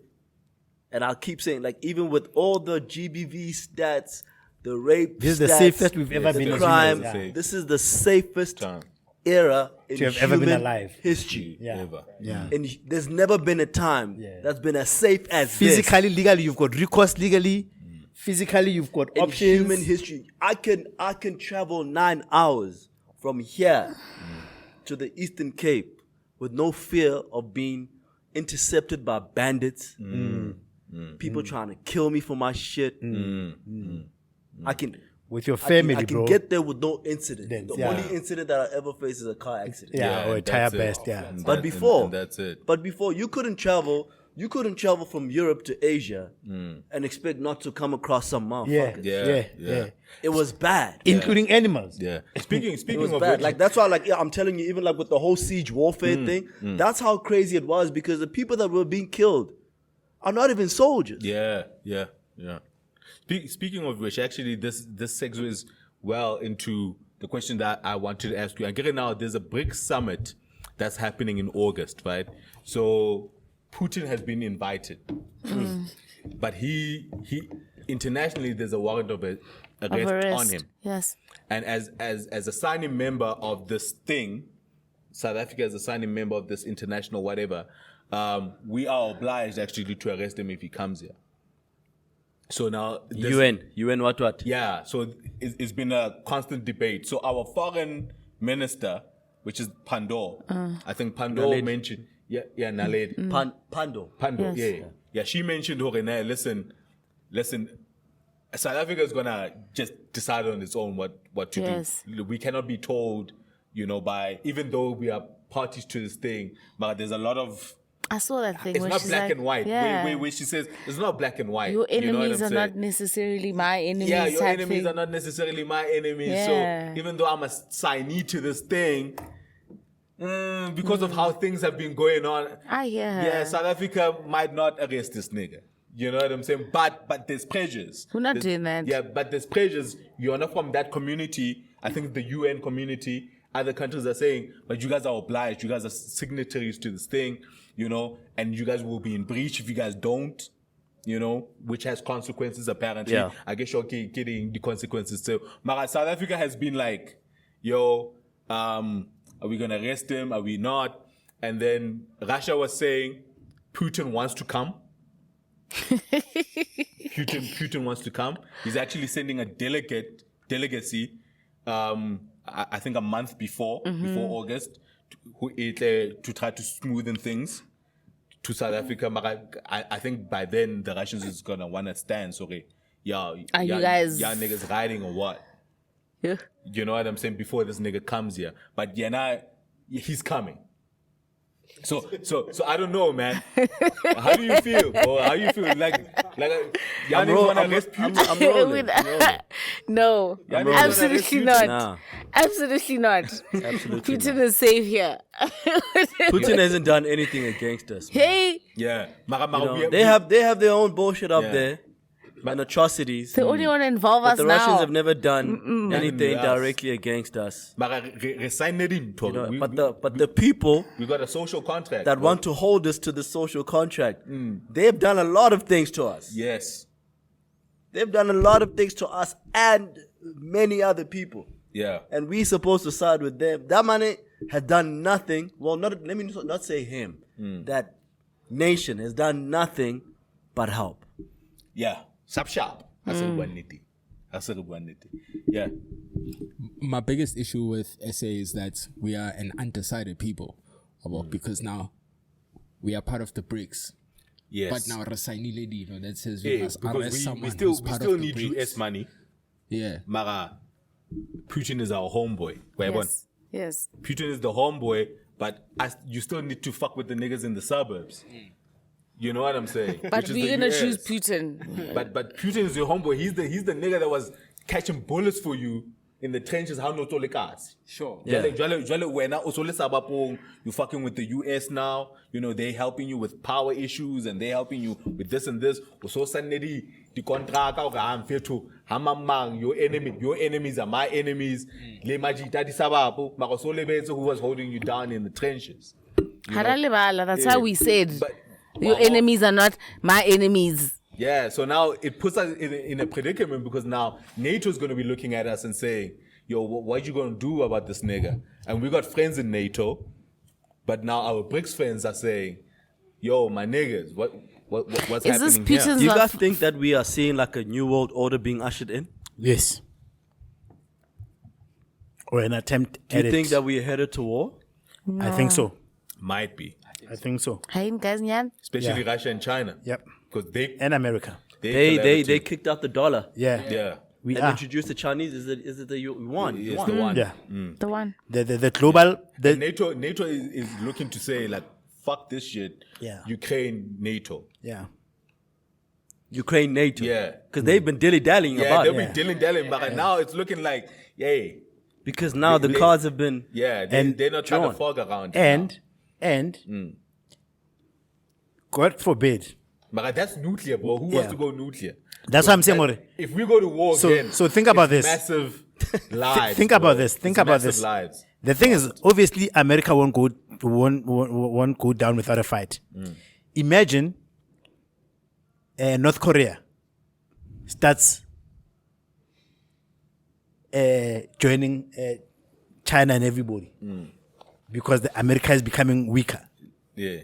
and I'll keep saying, like, even with all the GBV stats, the rape This is the stats, safest we've ever been the as crime, humans, yeah. this is the safest Time. era in To have ever been human alive. history. Yeah. Ever. Yeah. And there's never been a time that's been as safe as this. Physically, legally, you've got recourse legally. Physically, you've got In options. human history. I can travel 9 hours from here to the Eastern Cape with no fear of being intercepted by bandits, people trying to kill me for my shit. I can With your family, I can bro. get there with no incident. The Yeah. only incident that I ever faced is a car accident. Yeah, or a and tire that's it. burst, yeah. And But that- before, and that's it. But before, you couldn't travel from Europe to Asia and expect not to come across some Yeah, motherfuckers. yeah. It was bad. Including animals. Yeah. Speaking It was of bad. which, Like that's why, like, yeah, I'm telling you, even like with the whole siege warfare thing, that's how crazy it was, because the people that were being killed are not even soldiers. Yeah. Speaking of which, actually, this segues well into the question that I wanted to ask you. And getting now, there's a BRICS summit that's happening in August, right? So Putin has been invited, but he internationally there's a warrant of arrest on him. Yes. And as a signing member of this thing, South Africa is a signing member of this international whatever, we are obliged actually to arrest him if he comes here. So now UN what? yeah, so it's been a constant debate. So our foreign minister, which is Pandor, I think Pandor Naledi. mentioned, Naledi. Pando. Pandor, Yes. yeah, she mentioned, listen, South Africa is gonna just decide on its own what to Yes. do. We cannot be told, by, even though we are parties to this thing, but there's a lot of, I saw that thing. it's where not she's black like, and white. Yeah. Where she says it's not black and white. Your You know what enemies I'm are saying? not necessarily my enemies. Yeah, your type enemies thing. are not necessarily my enemies. Yeah. So even though I'm a signee to this thing, because of how things have been going on, I hear her. yeah, South Africa might not arrest this nigga. You know what I'm saying? But there's pressures. We're not There's- doing that. Yeah, but there's pressures. You're not from that community. I think the UN community, other countries are saying, but you guys are obliged. You guys are signatories to this thing, and you guys will be in breach if you guys don't, which has consequences apparently. Yeah. I guess you're getting the consequences too. But South Africa has been like, yo, are we going to arrest him? Are we not? And then Russia was saying Putin wants to come. Putin wants to come. He's actually sending a delegate delegacy, I think a month before August, to try to smoothen things to South Africa. I think by then the Russians is gonna wanna stand. So you guys niggas riding or what? Yeah. You know what I'm saying? Before this nigga comes here, but he's coming. So I don't know, man. How do you feel, bro? How you feel? Like y'all niggas wanna arrest Putin? I'm rolling. No, absolutely not. Nah. Absolutely not. Absolutely Putin is safe here. Putin hasn't done anything against us. Man. Hey, Yeah. You know, they have their own bullshit up Yeah. there and atrocities. they only want to involve But us the now. Russians have never done anything Yes. directly against us. But The people we got a social contract that want to hold us to the social contract, they've done a lot of things to us. Yes. They've done a lot of things to us and many other people. Yeah. And we supposed to side with them. That man has done nothing. Well, let me not say him. That nation has done nothing but help. Yeah. Sharp. I said one. Yeah. My biggest issue with SA is that we are an undecided people. Because now we are part of the BRICS. Yes. But now Rasaini lady, that says we Yeah, must because arrest we someone still who's part still of the need BRICS. US money. Yeah. Mara, Putin is our homeboy. Yes. Yes. Putin is the homeboy, but you still need to fuck with the niggas in the suburbs. You know what I'm saying? But Which is we're the gonna US. choose Putin. But Putin is your homeboy. He's the nigga that was catching bullets for you in the trenches. How no tolekas? Sure. You fucking with the US now. You know they helping you with power issues and they helping you with this and this. So suddenly the contract your enemies are my enemies. Le majita di sababu makaso lebetse who was holding you down in the trenches. That's why we said But- your enemies are not my enemies. Yeah, so now it puts us in a predicament because now NATO's going to be looking at us and saying, yo, what you going to do about this nigga? And we got friends in NATO, but now our BRICS friends are saying, yo, my niggas, what's Is this happening here? Putin's Do you not guys think that we are seeing like a new world order being ushered in? Yes. Or an attempt Do at you think it. that we are headed to war? I think so. Might be. I think so. Hey, guys, Nyan. Especially Yeah. Russia and China. Yep. Because they And America. They collaborative. kicked out the dollar Yeah. Yeah. We and are. introduced the Chinese. Is it the yuan? It's the one. Yeah. The one. The global. The, NATO is looking to say, like, fuck this shit. Yeah. Ukraine, NATO. yeah. Ukraine, NATO. Yeah. Because they've been dilly-dallying Yeah, about they'll it. be dilly-dallying, but now it's looking like, yay. Because now the They- cards have been... Yeah, And they're not trying to John. fog around. it And now. God forbid. But that's nuclear, bro. Who wants Yeah. to go nuclear? That's what I'm saying, Ore. If we go to war So- again, so think about it's this. Massive lives. think about bro. this. Think It's about massive this. Lives. The thing is, obviously, America won't go down without a fight. Imagine North Korea starts joining China and everybody because America is becoming weaker Yeah.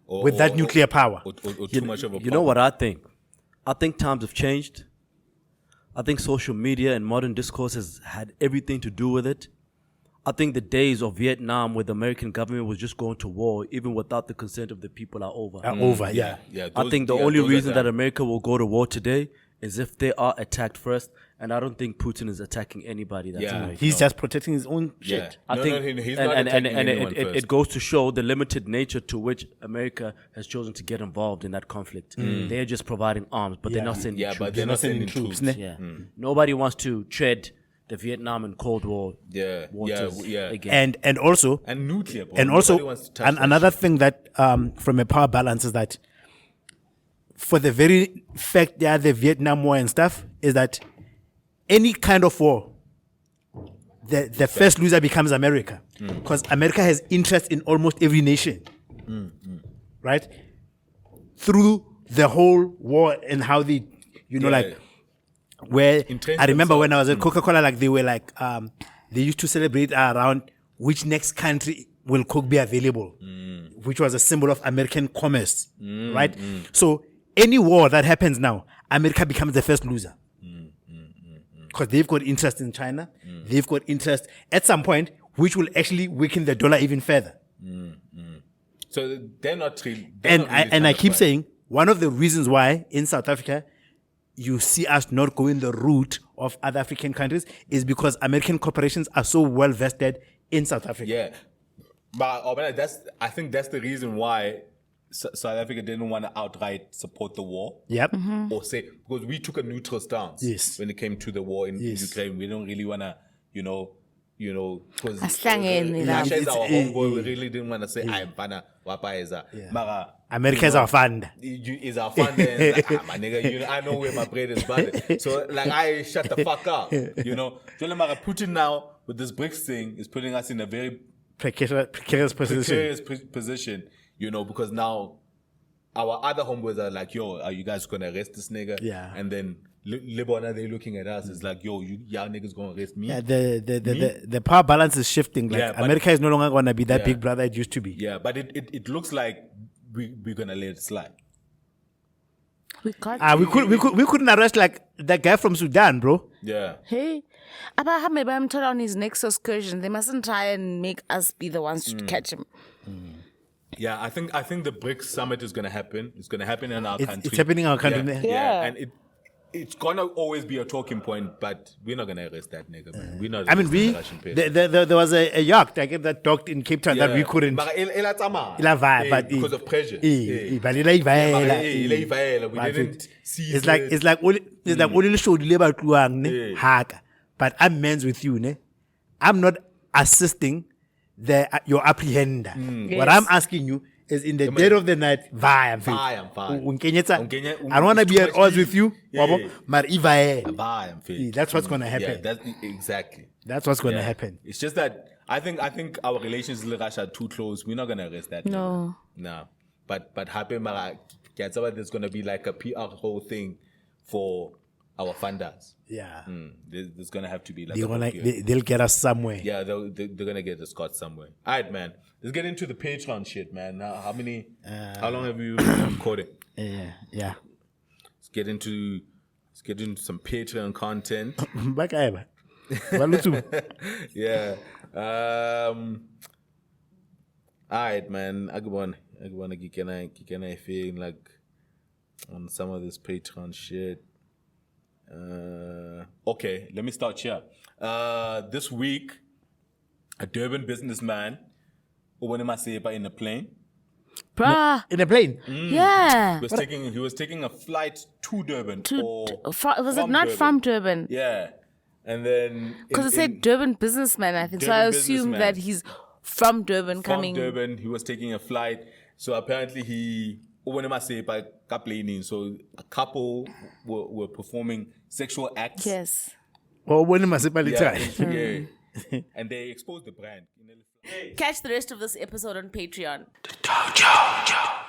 with that nuclear power. Or too much of a You know what I think? I think times have changed. I think social media and modern discourse has had everything to do with it. I think the days of Vietnam where the American government was just going to war, even without the consent of the people, are over. Over, yeah. Yeah, I think the yeah, only those are reason that done. America will go to war today is if they are attacked first. And I don't think Putin is attacking anybody that's Yeah. American. He's just protecting his own Yeah. shit. I No, think, no, he's not attacking anyone it first. goes to show the limited nature to which America has chosen to get involved in that conflict. They're just providing arms, but they're not sending Yeah, troops. but they're not sending troops. ne? Yeah. Nobody wants to tread the Vietnam and Cold War Yeah, waters yeah. again. And also, And nuclear, bro. and Nobody also, wants to touch that another thing that from a power balance is that for the very fact that the Vietnam War and stuff is that any kind of war, the first loser becomes America, because America has interest in almost every nation, right? Through the whole war and how they, Yeah. like where Entrench I remember when I was themselves. at Coca-Cola, like they were like they used to celebrate around which next country will Coke be available, which was a symbol of American commerce, right? So any war that happens now, America becomes the first loser. because they've got interest in China. They've got interest at some point, which will actually weaken the dollar even further. So they're not really. And I keep saying, one of the reasons why in South Africa you see us not going the route of other African countries is because American corporations are so well vested in South Africa. Yeah, but I think that's the reason why South Africa didn't want to outright support the war. Yep. Or say, because we took a neutral stance when it came to the war in Ukraine. We don't really want to, because Russia is our homeboy. We really didn't want to say, I'm Pana, Wapa is a. America is our fund. Is our fund. Like, my nigga, I know where my bread is buttered. So, like, I shut the fuck up. Putin now, with this BRICS thing, is putting us in a very precarious position. Because now our other homeboys are like, yo, are you guys gonna arrest this nigga? Yeah. And then Libona, they're looking at us. It's like, yo, y'all niggas gonna arrest me? Yeah, the power balance is shifting. Like America is no longer gonna be that big brother it used to be. Yeah, but it looks like we're gonna let it slide. We can't. We couldn't arrest like that guy from Sudan, bro. Yeah. Hey, Abraham Abraham on his next excursion. They mustn't try and make us be the ones to catch him. Yeah, I think the BRICS summit is going to happen. It's going to happen in our country. It's happening in our country. Yeah. And it's going to always be a talking point, but we're not going to arrest that nigga, man. We're not. I mean, there was a yacht that docked in Cape Town that we couldn't. But because of pressure. We didn't see it's like only show the labor hack. But I'm men's with you, ne? I'm not assisting your apprehender. What I'm asking you is in the dead of the night, I'm fine. I don't want to be at odds with you. That's what's going to happen. Yeah, exactly. That's what's going to happen. It's just that I think our relations with Russia are too close. We're not going to arrest that. No. But happen, there's going to be like a PR whole thing for our funders. Yeah. There's going to have to be like they'll get us somewhere. Yeah, they're going to get us caught somewhere. All right, man. Let's get into the Patreon shit, man. How long have you been recording? Yeah. Let's get into some Patreon content. Yeah. All right, man. I want to get a feeling like on some of this Patreon shit. Okay, let me start here. This week, a Durban businessman in a plane. Bruh. In a plane? Yeah. He was taking a flight to Durban. Was it not from Durban? Yeah. And then... Because it said Durban businessman, I think. Durban so I assume that he's from Durban coming. From Durban, he was taking a flight. So apparently so a couple were performing sexual acts. Yes. And they exposed the brand. Catch the rest of this episode on Patreon. The Dojo.